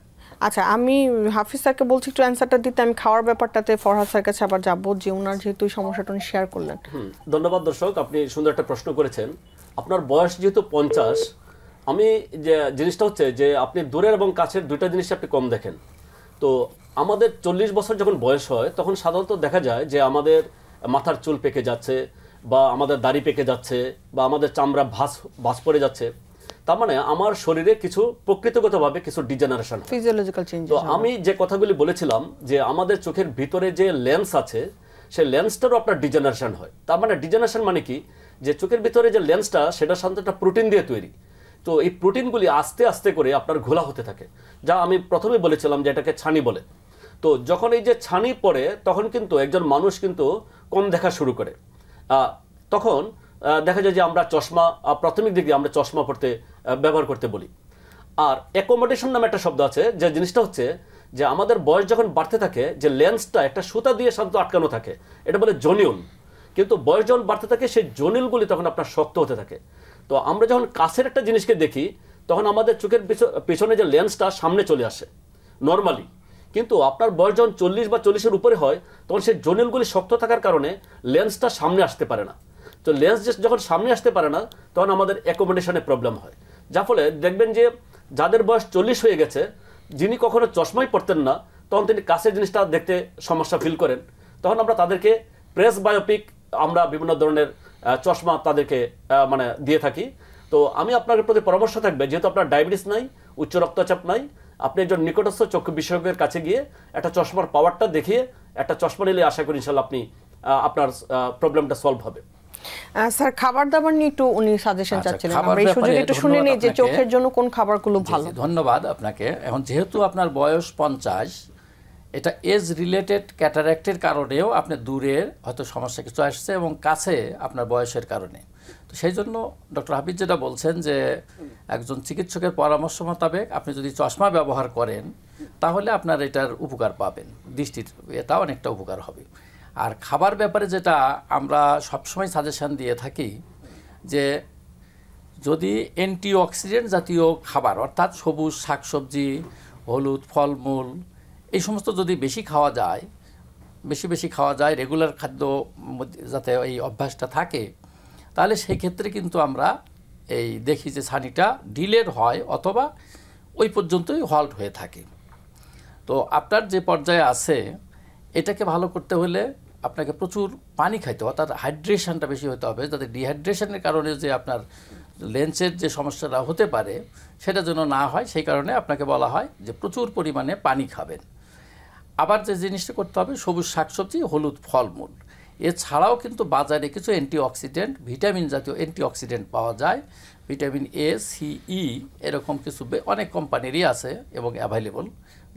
আচ্ছা, আমি হাফিজ স্যারকে বলছি একটু অ্যান্সারটা দিতে। আমি খাওয়ার ব্যাপারটাতে ফরহাদ স্যার কাছে আবার যাবো, যে ওনার যেহেতু এই সমস্যাটা উনি শেয়ার করলেন। ধন্যবাদ দর্শক, আপনি সুন্দর একটা প্রশ্ন করেছেন। আপনার বয়স যেহেতু 50, আমি যে জিনিসটা হচ্ছে যে আপনি দূরের এবং কাছের দুইটা জিনিস আপনি কম দেখেন। তো আমাদের 40 বছর যখন বয়স হয় তখন সাধারণত দেখা যায় যে আমাদের মাথার চুল পেকে যাচ্ছে, বা আমাদের দাড়ি পেকে যাচ্ছে, বা আমাদের চামড়া ভাঁজ পড়ে যাচ্ছে। তার মানে আমার শরীরে কিছু প্রকৃতিগতভাবে কিছু ডিজেনারেশন, ফিজিওলজিক্যাল চেঞ্জ। তো আমি যে কথাগুলি বলেছিলাম যে আমাদের চোখের ভিতরে যে লেন্স আছে সেই লেন্সটারও আপনার ডিজেনারেশন হয়। তার মানে ডিজেনারেশন মানে কি, যে চোখের ভিতরে যে লেন্সটা সেটা সাধারণত একটা প্রোটিন দিয়ে তৈরি। তো এই প্রোটিনগুলি আস্তে আস্তে করে আপনার ঘোলা হতে থাকে, যা আমি প্রথমে বলেছিলাম যে এটাকে ছানি বলে। তো যখন এই যে ছানি পড়ে তখন কিন্তু একজন মানুষ কিন্তু কম দেখা শুরু করে। তখন দেখা যায় যে আমরা চশমা, প্রাথমিক দিকে আমরা চশমা ব্যবহার করতে বলি। আর অ্যাকোমোডেশন নামে একটা শব্দ আছে, যে জিনিসটা হচ্ছে যে আমাদের বয়স যখন বাড়তে থাকে যে লেন্সটা একটা সুতা দিয়ে সাধারণত আটকানো থাকে, এটা বলে জনিউল। কিন্তু বয়স যখন বাড়তে থাকে সেই জনিউলগুলি তখন আপনার শক্ত হতে থাকে। তো আমরা যখন কাছের একটা জিনিসকে দেখি তখন আমাদের চোখের পিছনে যে লেন্সটা সামনে চলে আসে নর্মালি, কিন্তু আপনার বয়স যখন 40 বা 40-এর উপরে হয় তখন সেই জনিউলগুলি শক্ত থাকার কারণে লেন্সটা সামনে আসতে পারে না। তো লেন্স যখন সামনে আসতে পারে না তখন আমাদের অ্যাকোমোডেশনে প্রবলেম হয়, যার ফলে দেখবেন যে যাদের বয়স 40 হয়ে গেছে, যিনি কখনো চশমাই পড়তেন না, তখন তিনি কাছের জিনিসটা দেখতে সমস্যা ফিল করেন। তখন আমরা তাদেরকে প্রেস বায়োপিক আমরা বিভিন্ন ধরনের চশমা তাদেরকে মানে দিয়ে থাকি। তো আমি আপনার প্রতি পরামর্শ থাকবে, যেহেতু আপনার ডায়াবেটিস নাই, উচ্চ রক্তচাপ নাই, আপনি একজন নিকটস্থ চক্ষু বিশেষজ্ঞের কাছে গিয়ে একটা চশমার পাওয়ারটা দেখিয়ে একটা চশমা নিলে আশা করি ইনশাল্লাহ আপনি আপনার প্রবলেমটা সলভ হবে। স্যার খাবার দাবার নিয়ে একটু উনি সাজেশন আচ্ছা, চাচ্ছিলেন, খাবার আমরা এই সুযোগে ব্যাপারে একটু শুনে ধন্যবাদ নিই যে আপনাকে। চোখের জন্য কোন খাবারগুলো ভালো। ধন্যবাদ আপনাকে। এখন যেহেতু আপনার বয়স 50, এটা এজ রিলেটেড ক্যাটারাক্টের কারণেও আপনি দূরের হয়তো সমস্যা কিছু আসছে এবং কাছে আপনার বয়সের কারণে। তো সেই জন্য ডক্টর হাফিজ যেটা বলছেন যে একজন চিকিৎসকের পরামর্শ মোতাবেক আপনি যদি চশমা ব্যবহার করেন তাহলে আপনার এটার উপকার পাবেন, দৃষ্টির এটা অনেকটা উপকার হবে। আর খাবার ব্যাপারে যেটা আমরা সবসময় সাজেশন দিয়ে থাকি যে যদি অ্যান্টিঅক্সিডেন্ট জাতীয় খাবার অর্থাৎ সবুজ শাকসবজি, হলুদ, ফলমূল এই সমস্ত যদি বেশি খাওয়া যায়, বেশি খাওয়া যায়, রেগুলার খাদ্য যাতে এই অভ্যাসটা থাকে, তাহলে সেই ক্ষেত্রে কিন্তু আমরা এই দেখি যে ছানিটা ডিলেড হয় অথবা ওই পর্যন্তই হল্ট হয়ে থাকে। তো আপনার যে পর্যায়ে আছে এটাকে ভালো করতে হলে আপনাকে প্রচুর পানি খাইতে হবে, অর্থাৎ হাইড্রেশনটা বেশি হতে হবে, যাতে ডিহাইড্রেশনের কারণে যে আপনার লেন্সের যে সমস্যাটা হতে পারে সেটা যেন না হয়, সেই কারণে আপনাকে বলা হয় যে প্রচুর পরিমাণে পানি খাবেন। আবার যে জিনিসটা করতে হবে সবুজ শাকসবজি, হলুদ, ফলমূল। এছাড়াও কিন্তু বাজারে কিছু অ্যান্টিঅক্সিডেন্ট, ভিটামিন জাতীয় অ্যান্টিঅক্সিডেন্ট পাওয়া যায়, ভিটামিন এ, সি, ই এরকম কিছু অনেক কোম্পানিরই আছে এবং অ্যাভেলেবল,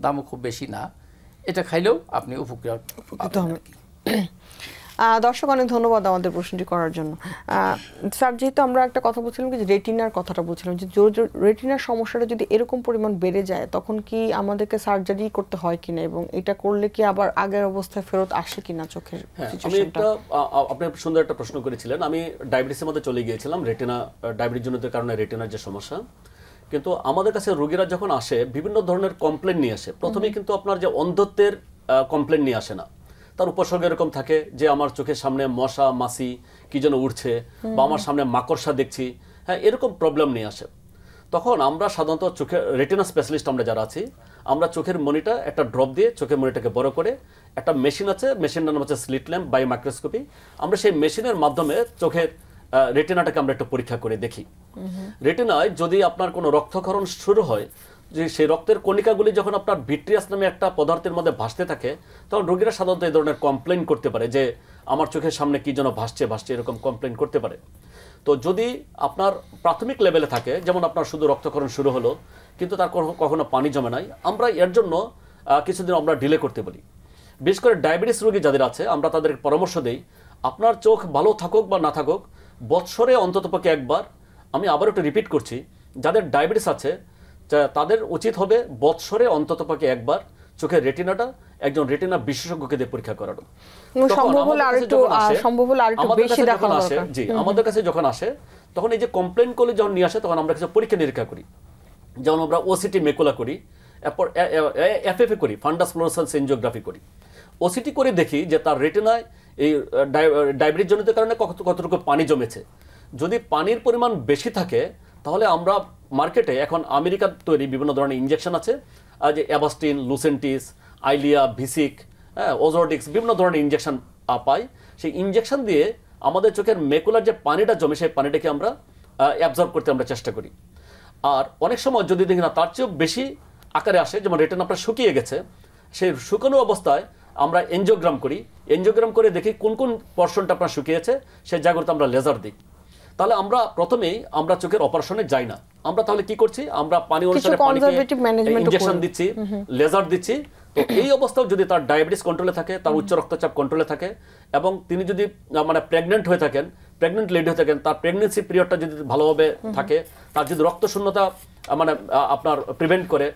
দামও খুব বেশি না। এটা খাইলেও আপনি উপকৃত হবেন। দর্শক অনেক ধন্যবাদ আমাদের প্রশ্নটি করার জন্য। স্যার যেহেতু আমরা একটা কথা বলছিলাম যে রেটিনার কথাটা বলছিলাম, যে রেটিনার সমস্যাটা যদি এরকম পরিমাণ বেড়ে যায় তখন কি আমাদেরকে সার্জারি করতে হয় কিনা, এবং এটা করলে কি আবার আগের অবস্থায় ফেরত আসে কিনা চোখের সিচুয়েশনটা? আপনি সুন্দর একটা প্রশ্ন করেছিলেন। আমি ডায়াবেটিসের মধ্যে চলে গিয়েছিলাম, রেটিনা ডায়াবেটিস জনিত কারণে রেটিনার যে সমস্যা। কিন্তু আমাদের কাছে রোগীরা যখন আসে বিভিন্ন ধরনের কমপ্লেন নিয়ে আসে। প্রথমেই কিন্তু আপনার যে অন্ধত্বের কমপ্লেন নিয়ে আসে না, তার উপসর্গ এরকম থাকে যে আমার চোখের সামনে মশা মাছি কি যেন উঠছে, বা আমার সামনে মাকড়সা দেখছি, হ্যাঁ এরকম প্রবলেম নিয়ে আসে। তখন আমরা সাধারণত চোখের রেটিনা স্পেশালিস্ট আমরা যারা আছি, আমরা চোখের মনিটা একটা ড্রপ দিয়ে চোখের মনিটাকে বড় করে একটা মেশিন আছে, মেশিনটার নাম হচ্ছে স্লিট ল্যাম্প বাই মাইক্রোস্কোপি, আমরা সেই মেশিনের মাধ্যমে চোখের রেটিনাটাকে আমরা একটু পরীক্ষা করে দেখি। রেটিনায় যদি আপনার কোনো রক্তক্ষরণ শুরু হয়, যে সেই রক্তের কণিকাগুলি যখন আপনার ভিট্রিয়াস নামে একটা পদার্থের মধ্যে ভাসতে থাকে, তখন রোগীরা সাধারণত এই ধরনের কমপ্লেন করতে পারে যে আমার চোখের সামনে কি যেন ভাসছে এরকম কমপ্লেন করতে পারে। তো যদি আপনার প্রাথমিক লেভেলে থাকে, যেমন আপনার শুধু রক্তক্ষরণ শুরু হলো কিন্তু তার কখনো পানি জমে নাই, আমরা এর জন্য কিছুদিন আমরা ডিলে করতে বলি। বিশেষ করে ডায়াবেটিস রোগী যাদের আছে আমরা তাদের পরামর্শ দেই, আপনার চোখ ভালো থাকুক বা না থাকুক, বৎসরে অন্ততপক্ষে একবার, আমি আবার একটু রিপিট করছি, যাদের ডায়াবেটিস আছে তাদের উচিত হবে বৎসরে অন্ততপক্ষে একবার চোখের রেটিনাটা একজন রেটিনা বিশেষজ্ঞকে দিয়ে পরীক্ষা করানো। আমাদের কাছে যখন আসে তখন এই যে কমপ্লেন করলে যখন নিয়ে আসে তখন আমরা কিছু পরীক্ষা নিরীক্ষা করি, যেমন আমরা ওসিটি মেকুলা করি, এরপর এফএফএ করি, ফান্ডাস ফ্লোরোসেন্স এনজিওগ্রাফি করি। ওসিটি করে দেখি যে তার রেটিনায় এই ডায়াবেটিস জনিত কারণে কতটুকু পানি জমেছে। যদি পানির পরিমাণ বেশি থাকে তাহলে আমরা মার্কেটে এখন আমেরিকার তৈরি বিভিন্ন ধরনের ইনজেকশন আছে, যে অ্যাভাস্টিন, লুসেন্টিস, আইলিয়া, ভিসিক, ওজোটিক্স বিভিন্ন ধরনের ইনজেকশন পাই। সেই ইনজেকশন দিয়ে আমাদের চোখের মেকুলার যে পানিটা জমে সেই পানিটাকে আমরা অ্যাবজর্ব করতে আমরা চেষ্টা করি। আর অনেক সময় যদি দেখি না তার চেয়েও বেশি আকারে আসে, যেমন রেটিনা আপনার শুকিয়ে গেছে, সেই শুকানো অবস্থায় আমরা এনজিওগ্রাম করি, এনজিওগ্রাম করে দেখি কোন কোন পোরশনটা আপনার শুকিয়েছে, সেই জায়গাতে আমরা লেজার দিই। তাহলে আমরা প্রথমেই আমরা চোখের অপারেশনে যাই না, আমরা তাহলে কি করছি, আমরা পানি অনুসারে ইনজেকশন দিচ্ছি, লেজার দিচ্ছি। তো এই অবস্থাও যদি তার ডায়াবেটিস কন্ট্রোলে থাকে, তার উচ্চ রক্তচাপ কন্ট্রোলে থাকে, এবং তিনি যদি মানে প্রেগনেন্ট হয়ে থাকেন, প্রেগনেন্ট লেডি হয়ে থাকেন, তার প্রেগনেন্সি পিরিয়ডটা যদি ভালোভাবে থাকে, তার যদি রক্তশূন্যতা মানে আপনার প্রিভেন্ট করে,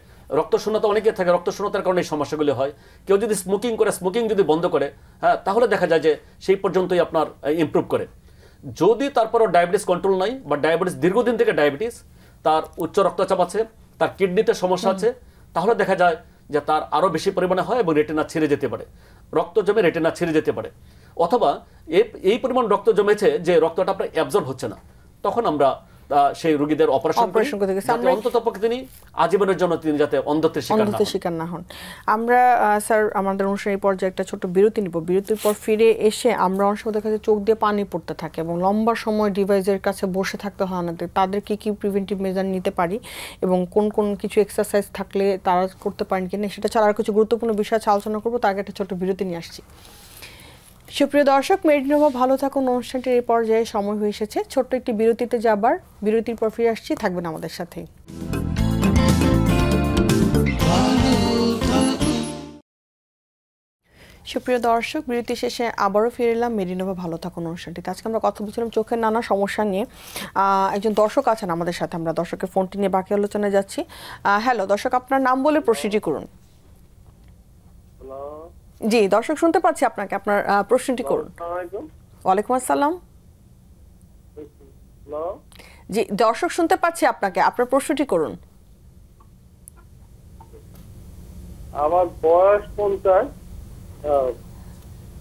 রক্তশূন্যতা অনেকে থাকে, রক্তশূন্যতার কারণে এই সমস্যাগুলি হয়। কেউ যদি স্মোকিং করে, স্মোকিং যদি বন্ধ করে, হ্যাঁ তাহলে দেখা যায় যে সেই পর্যন্তই আপনার ইমপ্রুভ করে। যদি তারপরও ডায়াবেটিস কন্ট্রোল নাই, বা ডায়াবেটিস দীর্ঘদিন থেকে ডায়াবেটিস, তার উচ্চ রক্তচাপ আছে, তার কিডনিতে সমস্যা আছে, তাহলে দেখা যায় যে তার আরও বেশি পরিমাণে হয় এবং রেটিনা ছিঁড়ে যেতে পারে, রক্ত জমে রেটিনা ছিঁড়ে যেতে পারে। অথবা এই পরিমাণ রক্ত জমেছে যে রক্তটা আপনার অ্যাবজর্ব হচ্ছে না, তখন আমরা সেই রোগীদের অপারেশন করতে গেছে। যাতে অন্ততপক্ষে তিনি আজীবনের জন্য তিনি যাতে অন্ধত্বের শিকার না হন। আমরা স্যার আমাদের অনুষ্ঠানের পর্যায়ে একটা ছোট বিরতি নিব। বিরতির পর ফিরে এসে আমরা অনেক সময় দেখা যায় চোখ দিয়ে পানি পড়তে থাকে এবং লম্বা সময় ডিভাইসের কাছে বসে থাকতে হয় না, তাদের কি প্রিভেন্টিভ মেজার নিতে পারি এবং কোন কিছু এক্সারসাইজ থাকলে তারা করতে পারেন কিনা, সেটা ছাড়া আর কিছু গুরুত্বপূর্ণ বিষয় আলোচনা করবো। তার আগে একটা ছোট বিরতি নিয়ে আসছি। সুপ্রিয় দর্শক, মেডিনোভা ভালো থাকুন অনুষ্ঠানটির এই পর্যায়ে সময় হয়ে এসেছে ছোট্ট একটি বিরতিতে যাবার। বিরতির পর ফিরে আসছি, থাকবেন আমাদের সাথে। সুপ্রিয় দর্শক, বিরতি শেষে আবারও ফিরে এলাম মেডিনোভা ভালো থাকুন অনুষ্ঠানটিতে। আজকে আমরা কথা বলছিলাম চোখের নানা সমস্যা নিয়ে। একজন দর্শক আছেন আমাদের সাথে, আমরা দর্শকের ফোনটি নিয়ে বাকি আলোচনায় যাচ্ছি। হ্যালো দর্শক, আপনার নাম বলে প্রশ্নটি করুন। জি দর্শক শুনতে পাচ্ছি আপনাকে, আপনার প্রশ্নটি করুন। ওয়ালাইকুম আসসালাম। জি দর্শক শুনতে পাচ্ছি আপনাকে, আপনার প্রশ্নটি করুন। আমার বয়স 50,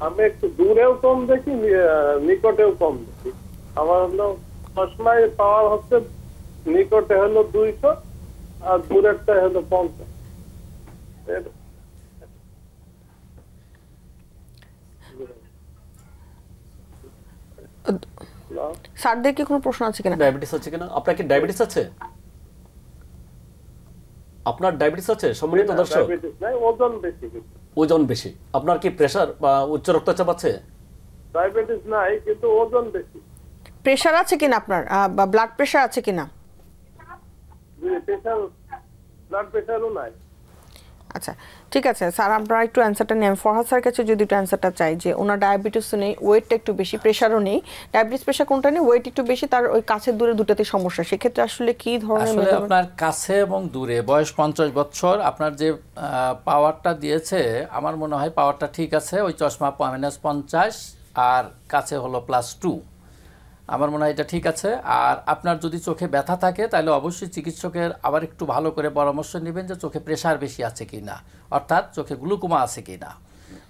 আমি একটু দূরেও কম দেখি, নিকটেও কম দেখি। আমার হলো চশমায় পাওয়ার হচ্ছে নিকটে হলো 200 আর দূরেরটা হলো 50। স্যারদের কি কোনো প্রশ্ন আছে কিনা? ডায়াবেটিস আছে কিনা? আপনার কি ডায়াবেটিস আছে? আপনার ডায়াবেটিস আছে সম্মানিত দর্শক? ডায়াবেটিস নাই, ওজন বেশি। ওজন বেশি। আপনার কি প্রেসার বা উচ্চ রক্তচাপ আছে? ডায়াবেটিস নাই কিন্তু ওজন বেশি। প্রেসার আছে কিনা আপনার, বা ব্লাড প্রেসার আছে কিনা? প্রেসার, ব্লাড প্রেসারও নাই। আচ্ছা ঠিক আছে স্যার, আমরা একটু অ্যান্সারটা নেই। ফরহাদ স্যার কাছে যদি একটু অ্যান্সারটা চাই যে ওনার ডায়াবেটিসও নেই, ওয়েটটা একটু বেশি, প্রেসারও নেই, ডায়াবেটিস প্রেসার কোনটা নেই, ওয়েট একটু বেশি, তার ওই কাছে দূরে দুটাতে সমস্যা, সেক্ষেত্রে আসলে কি ধরনের? আসলে আপনার কাছে এবং দূরে বয়স 50 বছর, আপনার যে পাওয়ারটা দিয়েছে আমার মনে হয় পাওয়ারটা ঠিক আছে। ওই চশমা -50 আর কাছে হলো +2, আমার মনে হয় এটা ঠিক আছে। আর আপনার যদি চোখে ব্যথা থাকে তাহলে অবশ্যই চিকিৎসকের আবার একটু ভালো করে পরামর্শ নেবেন যে চোখে প্রেসার বেশি আছে কি না, অর্থাৎ চোখে গ্লুকোমা আছে কি না।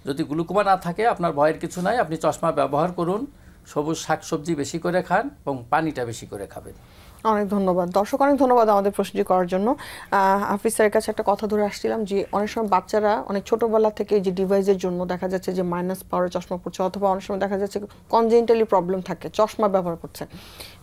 যদি গ্লুকোমা না থাকে আপনার ভয়ের কিছু নাই, আপনি চশমা ব্যবহার করুন, সবুজ শাকসবজি বেশি করে খান এবং পানিটা বেশি করে খাবেন। অনেক ধন্যবাদ দর্শক, অনেক ধন্যবাদ আমাদের প্রশ্নটি করার জন্য। হাফিজ স্যারের কাছে একটা কথা ধরে আসছিলাম যে অনেক সময় বাচ্চারা অনেক ছোটবেলা থেকে যে ডিভাইসের জন্য দেখা যাচ্ছে যে মাইনাস পাওয়ারের চশমা পড়ছে, অথবা অনেক সময় দেখা যাচ্ছে কনজেনিটালি প্রবলেম থাকে, চশমা ব্যবহার করছে।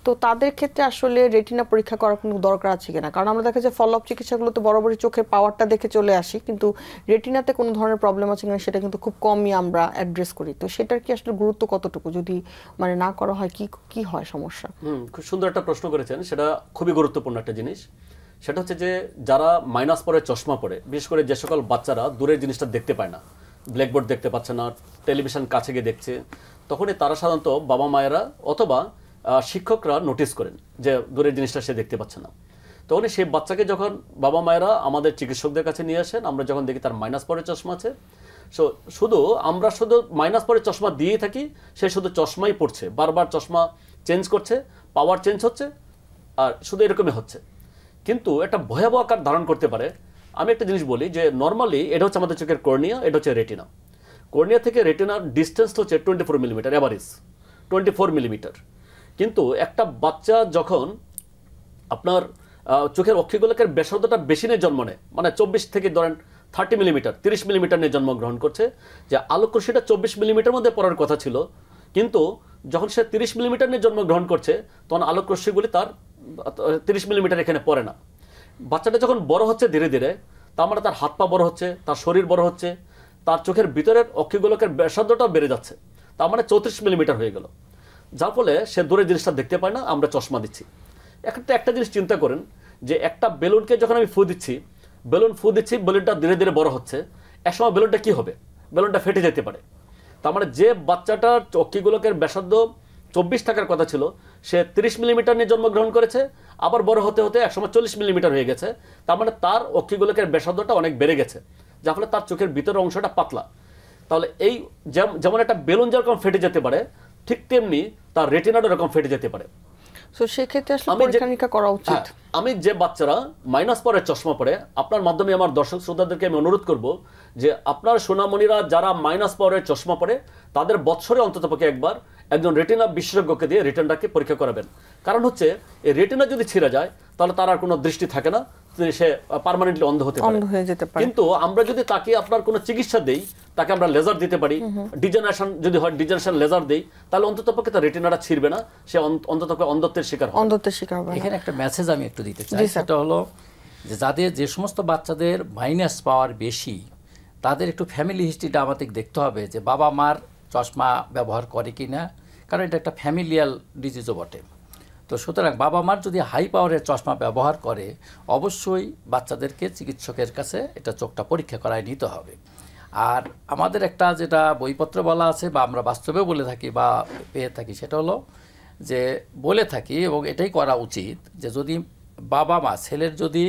তো তাদের ক্ষেত্রে আসলে রেটিনা পরীক্ষা করার কোনো দরকার আছে কিনা? কারণ আমরা দেখা যায় ফলো আপ চিকিৎসাগুলোতে বরাবরই চোখের পাওয়ারটা দেখে চলে আসি, কিন্তু রেটিনাতে কোনো ধরনের প্রবলেম আছে কিনা সেটা কিন্তু খুব কমই আমরা অ্যাড্রেস করি। তো সেটার কি আসলে গুরুত্ব কতটুকু, যদি মানে না করা হয় কি হয় সমস্যা? খুব সুন্দর একটা প্রশ্ন করেছেন, সেটা খুবই গুরুত্বপূর্ণ একটা জিনিস। সেটা হচ্ছে যে যারা মাইনাস পরে চশমা পড়ে, বিশেষ করে যে সকল বাচ্চারা দূরের জিনিসটা দেখতে পায় না, ব্ল্যাকবোর্ড দেখতে পাচ্ছে না, টেলিভিশন কাছে গিয়ে দেখছে, তখনই তারা সাধারণত বাবা মায়েরা অথবা শিক্ষকরা নোটিস করেন যে দূরের জিনিসটা সে দেখতে পাচ্ছে না। তখনই সেই বাচ্চাকে যখন বাবা মায়েরা আমাদের চিকিৎসকদের কাছে নিয়ে আসেন, আমরা যখন দেখি তার মাইনাস পরে চশমা আছে, আমরা শুধু মাইনাস পরে চশমা দিয়েই থাকি, সে শুধু চশমাই পড়ছে, বারবার চশমা চেঞ্জ করছে, পাওয়ার চেঞ্জ হচ্ছে, আর শুধু এরকমই হচ্ছে। কিন্তু একটা ভয়াবহ আকার ধারণ করতে পারে। আমি একটা জিনিস বলি যে নর্মালি এটা হচ্ছে আমাদের চোখের কর্নিয়া, এটা হচ্ছে রেটিনা। কর্নিয়া থেকে রেটিনার ডিস্টেন্স হচ্ছে 24 মিলিমিটার, অ্যাভারেজ 24 মিলিমিটার। কিন্তু একটা বাচ্চা যখন আপনার চোখের অক্ষিগোলকের ব্যাসার্ধটা বেশি নিয়ে জন্ম নেয়, মানে 24 থেকে ধরেন 30 মিলিমিটার, 30 মিলিমিটার নিয়ে জন্মগ্রহণ করছে, যে আলোকরশ্মিটা 24 মিলিমিটার মধ্যে পড়ার কথা ছিল, কিন্তু যখন সে 30 মিলিমিটার নিয়ে জন্মগ্রহণ করছে তখন আলোকরশ্মিগুলি তার 30 মিলিমিটার এখানে পড়ে না। বাচ্চাটা যখন বড় হচ্ছে ধীরে ধীরে, তার মানে তার হাত পা বড় হচ্ছে, তার শরীর বড় হচ্ছে, তার চোখের ভিতরের অক্ষিগোলকের ব্যাসার্ধটাও বেড়ে যাচ্ছে, তার মানে 34 মিলিমিটার হয়ে গেল, যার ফলে সে দূরের জিনিসটা দেখতে পায় না, আমরা চশমা দিচ্ছি। একটা জিনিস চিন্তা করেন যে একটা বেলুনকে যখন আমি ফু দিচ্ছি, বেলুনটা ধীরে ধীরে বড় হচ্ছে, একসময় বেলুনটা কি হবে? বেলুনটা ফেটে যেতে পারে। তার মানে যে বাচ্চাটার অক্ষিগোলকের ব্যাসার্ধ 24 থাকার কথা ছিল, সে 30 মিলিমিটার নিয়ে জন্মগ্রহণ করেছে, আবার বড় হতে হতে একসময় 40 মিলিমিটার হয়ে গেছে, তার মানে তার অক্ষিগোলকের ব্যাসার্ধটা অনেক বেড়ে গেছে, যার ফলে তার চোখের ভিতরের অংশটা পাতলা। তাহলে এই যেমন একটা বেলুন যেরকম ফেটে যেতে পারে, ঠিক তেমনি তার রেটিনাটা এরকম ফেটে যেতে পারে। সো সেক্ষেত্রে আসলে পরীক্ষা নিরীক্ষা করা উচিত। আমি যে বাচ্চারা মাইনাস পরে চশমা পড়ে, আপনার মাধ্যমে আমার দর্শক শ্রোতাদেরকে আমি অনুরোধ করব যে আপনার সোনামণিরা যারা মাইনাস পরে চশমা পড়ে, তাদের বৎসরে অন্ততপক্ষে একবার একজন রেটিনা বিশেষজ্ঞকে দিয়ে রেটিনাটাকে পরীক্ষা করাবেন। কারণ হচ্ছে এই রেটিনা যদি ছিঁড়ে যায় তাহলে তার আর কোনো দৃষ্টি থাকে না, সে পার্মানেন্টলি অন্ধ হতে পারে। কিন্তু আমরা যদি তাকে আপনার কোনো চিকিৎসা দেই, তাকে আমরা লেজার দিতে পারি, ডিজেনারেশন যদি হয় ডিজেনারেশন লেজার দেই, তাহলে অন্ততপক্ষে তার রেটিনাটা ছিঁড়বে না, সে অন্ততপক্ষে অন্ধত্বের শিকার হবে। এখানে একটা মেসেজ আমি একটু দিতে চাই, সেটা হলো যে যে সমস্ত বাচ্চাদের মাইনাস পাওয়ার বেশি তাদের একটু ফ্যামিলি হিস্ট্রিটা আমাদের দেখতে হবে, যে বাবা মার চশমা ব্যবহার করে কি না, কারণ এটা একটা ফ্যামিলিয়াল ডিজিজও বটে। তো সুতরাং বাবা মার যদি হাই পাওয়ারের চশমা ব্যবহার করে, অবশ্যই বাচ্চাদেরকে চিকিৎসকের কাছে এটা চোখটা পরীক্ষা করায় নিতে হবে। আর আমাদের একটা যেটা বইপত্র বলা আছে বা আমরা বাস্তবেও বলে থাকি বা পেয়ে থাকি, সেটা হলো যে বলে থাকি এবং এটাই করা উচিত, যে যদি বাবা মা ছেলের যদি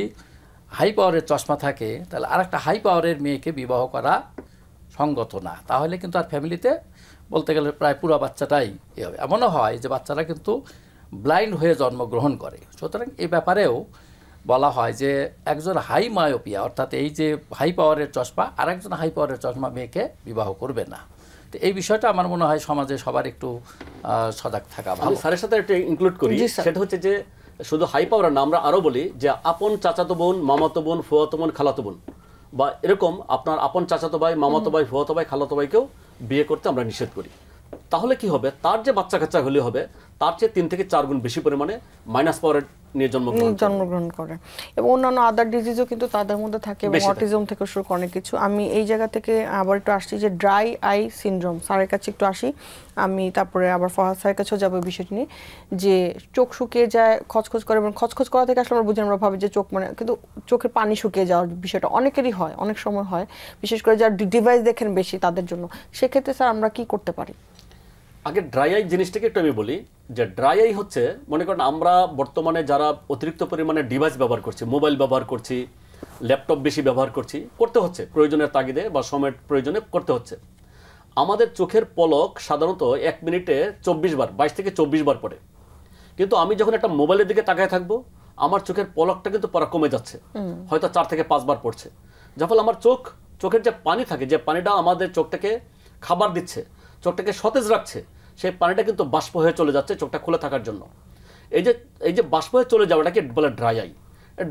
হাই পাওয়ারের চশমা থাকে, তাহলে আর একটা হাই পাওয়ারের মেয়েকে বিবাহ করা সঙ্গত না। তাহলে কিন্তু আর ফ্যামিলিতে বলতে গেলে প্রায় পুরো বাচ্চাটাই হবে। এমনও হয় যে বাচ্চারা কিন্তু ব্লাইন্ড হয়ে জন্মগ্রহণ করে। সুতরাং এই ব্যাপারেও বলা হয় যে একজন হাই মায়োপিয়া, অর্থাৎ এই যে হাই পাওয়ারের চশমা, আর একজন হাই পাওয়ারের চশমা মেয়েকে বিবাহ করবে না। তো এই বিষয়টা আমার মনে হয় সমাজে সবার একটু সজাগ থাকা ভালো। আমি স্যারের সাথে একটা ইনক্লুড করি, সেটা হচ্ছে যে শুধু হাই পাওয়ার না, আমরা আরও বলি যে আপন চাচাতো বোন, মামাতো বোন, ফুয়াতো বোন, খালাতো বোন, বা এরকম আপনার আপন চাচাতো ভাই, মামাতো ভাই, ফুয়াতো ভাই, খালাতো ভাইকেও বিয়ে করতে আমরা নিষেধ করি। তাহলে কি হবে, তার যে বাচ্চা কাচ্চা হলে হবে তার চেয়ে 3 থেকে 4 গুণ বেশি পরিমাণে মাইনাস পাওয়ারের নিয়ে জন্মগ্রহণ করে। এবং অন্যান্য আদার ডিজিজও কিন্তু তাদের মধ্যে থাকে, এবং অটিজম থেকে শুরু করে অনেক কিছু। আমি এই জায়গা থেকে আবার একটু আসছি যে ড্রাই আই সিনড্রোম, স্যারের কাছে একটু আসি আমি, তারপরে আবার ফরহাদ স্যারের কাছেও যাবো বিষয়টি নিয়ে, যে চোখ শুকিয়ে যায়, খচখচ করে, এবং খচখচ করা থেকে আসলে আমরা বুঝি, আমরা ভাবি যে চোখ মানে, কিন্তু চোখের পানি শুকিয়ে যাওয়ার বিষয়টা অনেকেরই হয়, অনেক সময় হয়, বিশেষ করে যারা ডিভাইস দেখেন বেশি তাদের জন্য। সেক্ষেত্রে স্যার আমরা কি করতে পারি? আগে ড্রাই আই জিনিসটাকে একটু আমি বলি, যে ড্রাই আই হচ্ছে, মনে করেন আমরা বর্তমানে যারা অতিরিক্ত পরিমাণে ডিভাইস ব্যবহার করছি, মোবাইল ব্যবহার করছি, ল্যাপটপ বেশি ব্যবহার করতে হচ্ছে প্রয়োজনের তাগিদে বা সময়ের প্রয়োজনে করতে হচ্ছে। আমাদের চোখের পলক সাধারণত 1 মিনিটে 24 বার, 22 থেকে 24 বার পড়ে। কিন্তু আমি যখন একটা মোবাইলের দিকে তাকায় থাকবো, আমার চোখের পলকটা কিন্তু পড়া কমে যাচ্ছে, হয়তো 4 থেকে 5 বার পড়ছে। যার ফলে আমার চোখের যে পানি থাকে, যে পানিটা আমাদের চোখটাকে খাবার দিচ্ছে, চোখটাকে সতেজ রাখছে, সেই পানিটা কিন্তু বাষ্প হয়ে চলে যাচ্ছে চোখটা খুলে থাকার জন্য। এই যে বাষ্প হয়ে চলে যাওয়াটাকে বলে ড্রাই আই।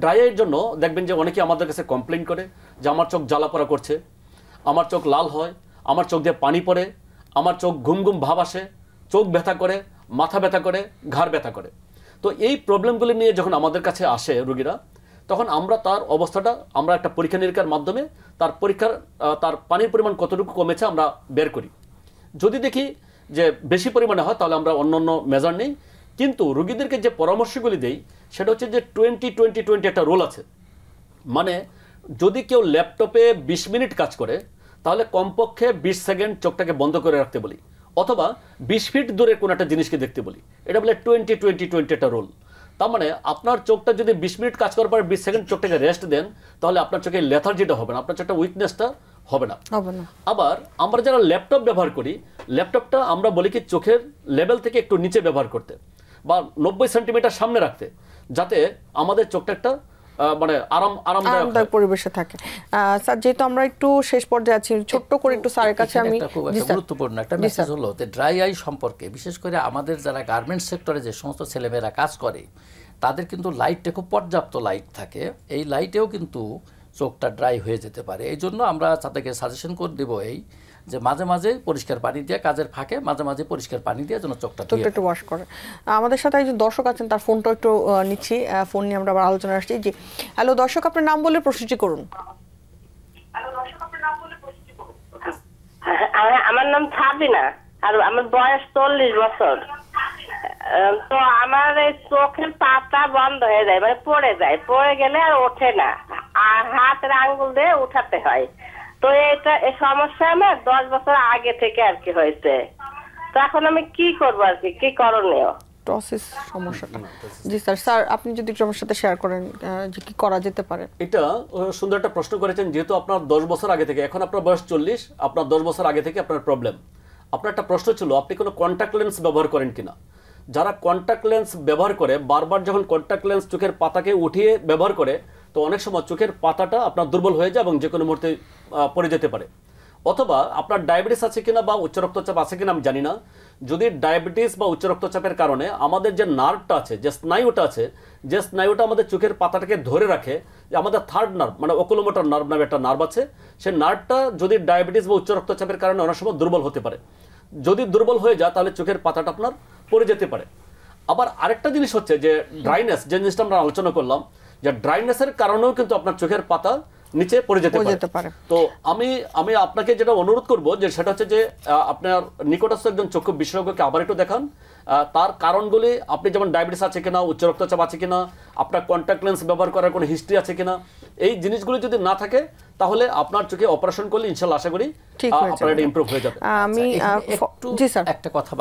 ড্রাই আইয়ের জন্য দেখবেন যে অনেকে আমাদের কাছে কমপ্লেন করে যে আমার চোখ জ্বালা পোড়া করছে, আমার চোখ লাল হয়, আমার চোখ দিয়ে পানি পড়ে, আমার চোখ ঘুম ঘুম ভাব আসে, চোখ ব্যথা করে, মাথা ব্যথা করে, ঘাড় ব্যথা করে। তো এই প্রবলেমগুলি নিয়ে যখন আমাদের কাছে আসে রোগীরা, তখন আমরা তার অবস্থাটা আমরা একটা পরীক্ষা নিরীক্ষার মাধ্যমে তার পানির পরিমাণ কতটুকু কমেছে আমরা বের করি। যদি দেখি যে বেশি পরিমাণে হয়, তাহলে আমরা অন্য মেজার নেই। কিন্তু রোগীদেরকে যে পরামর্শগুলি দেই সেটা হচ্ছে যে 20-20-20 একটা রোল আছে। মানে যদি কেউ ল্যাপটপে 20 মিনিট কাজ করে, তাহলে কমপক্ষে 20 সেকেন্ড চোখটাকে বন্ধ করে রাখতে বলি, অথবা 20 ফিট দূরে কোনো একটা জিনিসকে দেখতে বলি। এটা বলে 20-20-20 একটা রোল। তার মানে আপনার চোখটা যদি 20 মিনিট কাজ করার পরে 20 সেকেন্ড চোখটাকে রেস্ট দেন, তাহলে আপনার চোখে লেথার্জিটা হবে না, আপনার চোখটা উইকনেসটা হবে না। আবার আমরা যারা ল্যাপটপ ব্যবহার করি, ল্যাপটপটা আমরা বলি কি চোখের লেভেল থেকে একটু নিচে ব্যবহার করতে, বা 90 সেন্টিমিটার সামনে রাখতে, যাতে আমাদের চোখটা একটা মানে আরামদায়ক পরিবেশে থাকে। স্যার, যেহেতু আমরা একটু শেষ পর্যায়ে আছি, ছোট্ট করে একটু স্যারের কাছে আমি গুরুত্বপূর্ণ একটা মেসেজ হলো যে ড্রাই আই সম্পর্কে, বিশেষ করে আমাদের যারা গার্মেন্টস সেক্টরে যে সমস্ত ছেলেমেয়েরা কাজ করে, তাদের কিন্তু লাইটটা খুব পর্যাপ্ত লাইট থাকে, এই লাইটেও কিন্তু চোখটা ড্রাই হয়ে যেতে পারে। এই জন্য আমরা তাদেরকে সাজেশন করে দেবো এই যে মাঝে মাঝে পরিষ্কার পানি দিয়ে, কাজের ফাঁকে মাঝে মাঝে পরিষ্কার পানি দিয়ে যেন চোখটা একটু ওয়াশ করে। আমাদের সাথে একজন দর্শক আছেন, তার ফোনটা একটু নিচ্ছি, ফোন নিয়ে আমরা আবার আলোচনা আসছি। জি হ্যালো দর্শক, আপনার নাম বলে প্রশ্নটি করুন। আমার নাম সাবিনা, আর আমার বয়স 40 বছর। তো আমার এই চোখের পাতা বন্ধ হয়ে যায়, মানে পড়ে গেলে আর ওঠে না, আর হাতের আঙ্গুল দিয়ে উঠাতে হয়। তো এই সমস্যা আমার 10 বছর আগে থেকে আর কি হয়েছে। তো এখন আমি কি করবো আর কি করণীয়? টসিস সমস্যাটা। জি স্যার, আপনি যদি আমার সাথে শেয়ার করেন যে কি করা যেতে পারে। এটা সুন্দর একটা প্রশ্ন করেছেন। যেহেতু আপনার 10 বছর আগে থেকে, এখন আপনার বয়স 40, আপনার 10 বছর আগে থেকে আপনার প্রবলেম। আপনার একটা প্রশ্ন ছিল আপনি কোনো কন্ট্যাক্ট লেন্স ব্যবহার করেন কিনা। যারা কন্ট্যাক্ট লেন্স ব্যবহার করে, বারবার যখন কন্ট্যাক্ট লেন্স চোখের পাতাকে উঠিয়ে ব্যবহার করে, তো অনেক সময় চোখের পাতাটা আপনার দুর্বল হয়ে যায় এবং যে কোনো মুহূর্তে পড়ে যেতে পারে। অথবা আপনার ডায়াবেটিস আছে কিনা বা উচ্চ রক্তচাপ আছে কিনা আমি জানি না, যদি ডায়াবেটিস বা উচ্চ রক্তচাপের কারণে আমাদের যে নার্ভটা আছে, যে স্নায়ুটা আছে, যে স্নায়ুটা আমাদের চোখের পাতাটাকে ধরে রাখে, যে আমাদের থার্ড নার্ভ মানে ওকুলোমোটর নার্ভ নামে একটা নার্ভ আছে, সেই নার্ভটা যদি ডায়াবেটিস বা উচ্চ রক্তচাপের কারণে অনেক সময় দুর্বল হতে পারে। যদি দুর্বল হয়ে যায় তাহলে চোখের পাতাটা আপনার পড়ে যেতে পারে। আবার আরেকটা জিনিস হচ্ছে যে ড্রাইনেস, যে জিনিসটা আমরা আলোচনা করলাম, যে ড্রাইনেসের কারণেও কিন্তু আপনার চোখের পাতা নিচে পড়ে যেতে পারে। তো আমি আপনাকে যেটা অনুরোধ করব যে সেটা হচ্ছে যে আপনার নিকটস্থ একজন চক্ষু বিশেষজ্ঞকে আবার একটু দেখান। তার কারণগুলি, আপনি যেমন ডায়াবেটিস আছে কিনা, উচ্চ রক্তচাপ আছে কিনা, আপনার কন্ট্যাক্ট লেন্স ব্যবহার করার কোনো হিস্ট্রি আছে কিনা, এই জিনিসগুলি যদি না থাকে তাহলে আপনার চোখে অপারেশন করলে ইনশাআল্লাহ আশা করি আপনার এটা ইমপ্রুভ হয়ে যাবে। আমি জি স্যার একটা কথা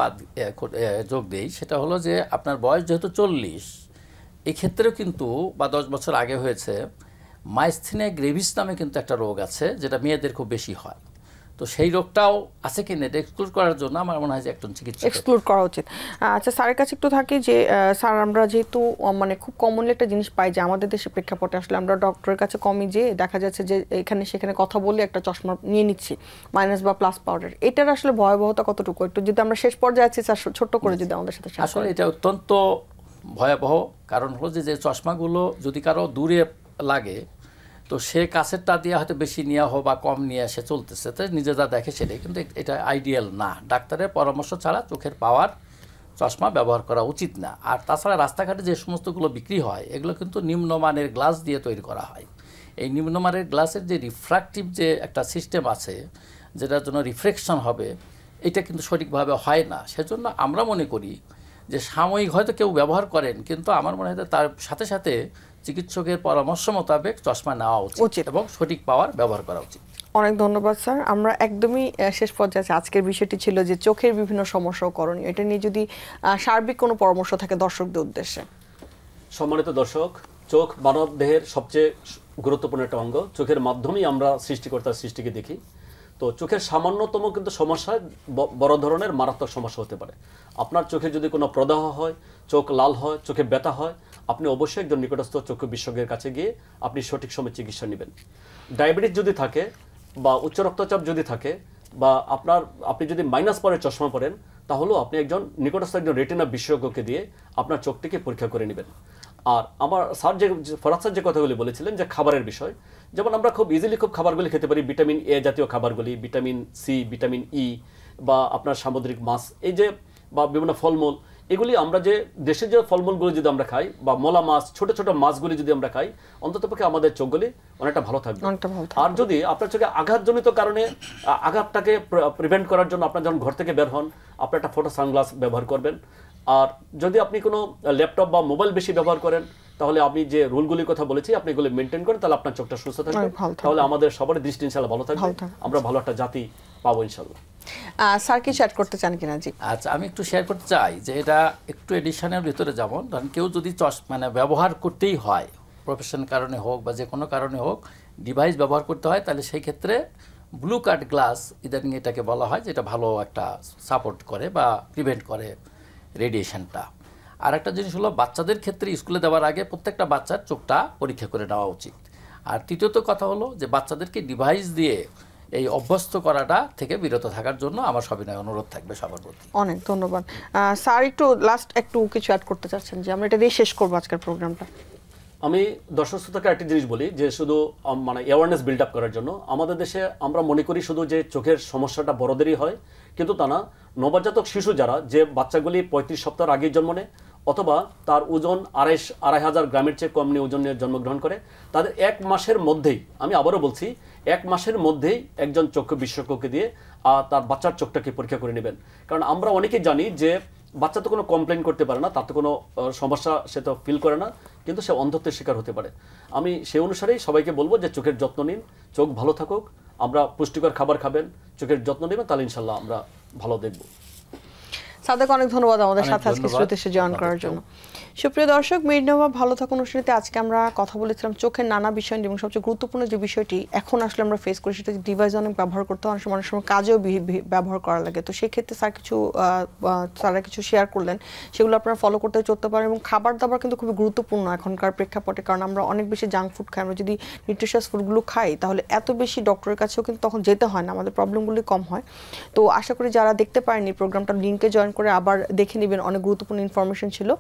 যোগ দেই, সেটা হলো যে আপনার বয়স যেহেতু 40, এই ক্ষেত্রেও কিন্তু বা 10 বছর আগে হয়েছে, মাইস্থিনিয়া গ্রেভিস নামে কিন্তু একটা রোগ আছে যেটা মেয়েদের খুব বেশি হয়। তো সেই রোগটাও আছে কিনা এটা এক্সক্লুড করার জন্য আমার মনে হয় যে একজন চিকিৎসক এক্সক্লুড করা উচিত। আচ্ছা, স্যারের কাছে একটু থাকি যে স্যার আমরা যেহেতু মানে খুব কমনলি একটা জিনিস পাই যে আমাদের দেশে প্রেক্ষাপটে আসলে আমরা ডক্টরের কাছে কমই যে দেখা যাচ্ছে যে এখানে সেখানে কথা বলে একটা চশমা নিয়ে নিচ্ছি মাইনাস বা প্লাস পাউডার, এটার আসলে ভয়াবহতা কতটুকু একটু যদি আমরা শেষ পর্যায়ে আছি স্যার ছোট্ট করে যদি আমাদের সাথে আসলে এটা অত্যন্ত ভয়াবহ। কারণ হলো যে চশমাগুলো যদি কারো দূরে লাগে তো সে কাছেরটা দিয়ে হয়তো বেশি নেওয়া হোক বা কম নিয়ে সে চলতেছে, তো নিজে যা দেখে সেটাই, কিন্তু এটা আইডিয়াল না। ডাক্তারের পরামর্শ ছাড়া চোখের পাওয়ার চশমা ব্যবহার করা উচিত না। আর তাছাড়া রাস্তাঘাটে যে সমস্তগুলো বিক্রি হয় এগুলো কিন্তু নিম্নমানের গ্লাস দিয়ে তৈরি করা হয়। এই নিম্নমানের গ্লাসের যে রিফ্র্যাক্টিভ যে একটা সিস্টেম আছে যেটার জন্য রিফ্লেকশন হবে, এটা কিন্তু সঠিকভাবে হয় না। সেজন্য আমরা মনে করি যে সাময়িক হয়তো কেউ ব্যবহার করেন, কিন্তু আমার মনে হয় তার সাথে সাথে চিকিৎসকের পরামর্শ মোতাবেক চশমা নেওয়া উচিত এবং সঠিক পাওয়ার ব্যবহার করা উচিত। অনেক ধন্যবাদ স্যার। আমরা একদমই শেষ পর্যায়ে আজকের বিষয়টি ছিল যে চোখের বিভিন্ন সমস্যা ও করণীয়, এটা নিয়ে যদি সার্বিক কোনো পরামর্শ থাকে দর্শকদের উদ্দেশ্যে। সম্মানিত দর্শক, চোখ মানব দেহের সবচেয়ে গুরুত্বপূর্ণ একটা অঙ্গ। চোখের মাধ্যমেই আমরা সৃষ্টিকর্তার সৃষ্টিকে দেখি। তো চোখের সামান্যতম কিন্তু সমস্যা বড় ধরনের মারাত্মক সমস্যা হতে পারে। আপনার চোখে যদি কোনো প্রদাহ হয়, চোখ লাল হয়, চোখে ব্যথা হয়, আপনি অবশ্যই একজন নিকটস্থ চক্ষু বিশেষজ্ঞের কাছে গিয়ে আপনি সঠিক সময়ে চিকিৎসা নেবেন। ডায়াবেটিস যদি থাকে বা উচ্চ রক্তচাপ যদি থাকে বা আপনি যদি মাইনাস পরের চশমা পরেন, তাহলেও আপনি একজন নিকটস্থ একজন রেটিনা বিশেষজ্ঞকে দিয়ে আপনার চোখটিকে পরীক্ষা করে নেবেন। আর আমার স্যার ফরাদ স্যার যে কথাগুলি বলেছিলেন যে খাবারের বিষয়, যেমন আমরা খুব ইজিলি খাবারগুলি খেতে পারি, ভিটামিন এ জাতীয় খাবারগুলি, ভিটামিন সি, ভিটামিন ই বা আপনার সামুদ্রিক মাছ, এই যে বা বিভিন্ন ফলমূল, এগুলি আমরা যে দেশের যে ফলমূলগুলি যদি আমরা খাই বা মোলা মাছ, ছোট ছোট মাছগুলি যদি আমরা খাই, অন্ততপক্ষে আমাদের চোখগুলি অনেকটা ভালো থাকবে। আর যদি আপনার চোখে আঘাতজনিত কারণে আঘাতটাকে প্রিভেন্ট করার জন্য আপনার যখন ঘর থেকে বের হন, আপনি একটা ফটো সানগ্লাস ব্যবহার করবেন। আর যদি আপনি কোনো ল্যাপটপ বা মোবাইল বেশি ব্যবহার করেন, তাহলে আপনি যে রুলগুলির কথা বলেছি আপনি এগুলো মেনটেন করেন, তাহলে আপনার চোখটা সুস্থ থাকবে, তাহলে আমাদের সবার দৃষ্টি ইনশাআল্লাহ ভালো থাকবে, আমরা ভালো একটা জাতি পাবো ইনশাআল্লাহ। স্যার কি শেয়ার করতে চান কিনা? জি আচ্ছা, আমি একটু শেয়ার করতে চাই যে এটা একটু এডিশনের ভিতরে, যেমন ধরেন কেউ যদি মানে ব্যবহার করতেই হয়, প্রফেশন কারণে হোক বা যে কোনো কারণে হোক ডিভাইস ব্যবহার করতে হয়, তাহলে সেই ক্ষেত্রে ব্লু কাট গ্লাস ইদানিং এটাকে বলা হয়, যেটা ভালো একটা সাপোর্ট করে বা প্রিভেন্ট করে রেডিয়েশনটা। আর একটা জিনিস হলো বাচ্চাদের ক্ষেত্রে স্কুলে দেওয়ার আগে প্রত্যেকটা বাচ্চার চোখটা পরীক্ষা করে নেওয়া উচিত। আর তৃতীয়ত কথা হলো যে বাচ্চাদেরকে ডিভাইস দিয়ে এই অভ্যস্ত করাটা থেকে বিরত থাকার জন্য আমার সবিনয় অনুরোধ থাকবে সবার প্রতি। অনেক ধন্যবাদ স্যার। একটু লাস্ট একটু কিছু অ্যাড করতে চাচ্ছেন যে আমরা এটা দিয়ে শেষ করবো আজকের প্রোগ্রামটা? আমি দর্শক শ্রোতাকে একটা জিনিস বলি যে শুধু মানে অ্যাওয়ারনেস বিল্ড আপ করার জন্য, আমাদের দেশে আমরা মনে করি শুধু যে চোখের সমস্যাটা বড়দেরই হয়, কিন্তু তা না। নবজাতক শিশু যারা, যে বাচ্চাগুলি 35 সপ্তাহ আগেই জন্ম নেয় অথবা তার ওজন 2,500 গ্রামের চেয়ে কম নিয়ে ওজন নিয়ে জন্মগ্রহণ করে, তাদের 1 মাসের মধ্যেই, আমি আবারও বলছি 1 মাসের মধ্যেই একজন চক্ষু বিশেষজ্ঞকে দিয়ে তার বাচ্চার চোখটাকে পরীক্ষা করে নেবেন। কারণ আমরা অনেকেই জানি যে বাচ্চা তো কোনো কমপ্লেন করতে পারে না, তার তো কোনো সমস্যা সে তো ফিল করে না, কিন্তু সে অন্ধত্বের শিকার হতে পারে। আমি সেই অনুসারেই সবাইকে বলবো যে চোখের যত্ন নিন, চোখ ভালো থাকুক, আমরা পুষ্টিকর খাবার খাবেন, চোখের যত্ন নেবেন, তাহলে ইনশাল্লাহ আমরা ভালো দেখব। সাদেক অনেক ধন্যবাদ আমাদের অনেক সাথে আজকে ধন্যবাদ স্টুডিওতে এসে জয়েন করার জন্য। সুপ্রিয় দর্শক, মেডিনোভা ভালো থাকুন অনুষ্ঠানে আজকে আমরা কথা বলেছিলাম চোখের নানা বিষয় নিয়ে, এবং সবচেয়ে গুরুত্বপূর্ণ যে বিষয়টি এখন আসলে আমরা ফেস করি সেটা ডিভাইস অনেক ব্যবহার করতে হয়, অনেক সময় কাজেও ব্যবহার করা লাগে। তো সেই ক্ষেত্রে স্যার কিছু শেয়ার করলেন, সেগুলো আপনারা ফলো করতে চলতে পারেন। এবং খাবার দাবার কিন্তু খুবই গুরুত্বপূর্ণ এখনকার প্রেক্ষাপটে, কারণ আমরা অনেক বেশি জাঙ্ক ফুড খাই। আমরা যদি নিউট্রিশিয়াস ফুডগুলো খাই তাহলে এত বেশি ডক্টরের কাছেও কিন্তু তখন যেতে হয় না, আমাদের প্রবলেমগুলি কম হয়। তো আশা করি যারা দেখতে পারেননি প্রোগ্রামটা লিঙ্কে জয়েন করে আবার দেখে নেবেন, অনেক গুরুত্বপূর্ণ ইনফরমেশন ছিল।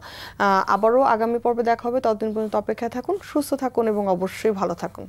আবারও আগামী পর্বে দেখা হবে, ততদিন পর্যন্ত অপেক্ষায় থাকুন, সুস্থ থাকুন এবং অবশ্যই ভালো থাকুন।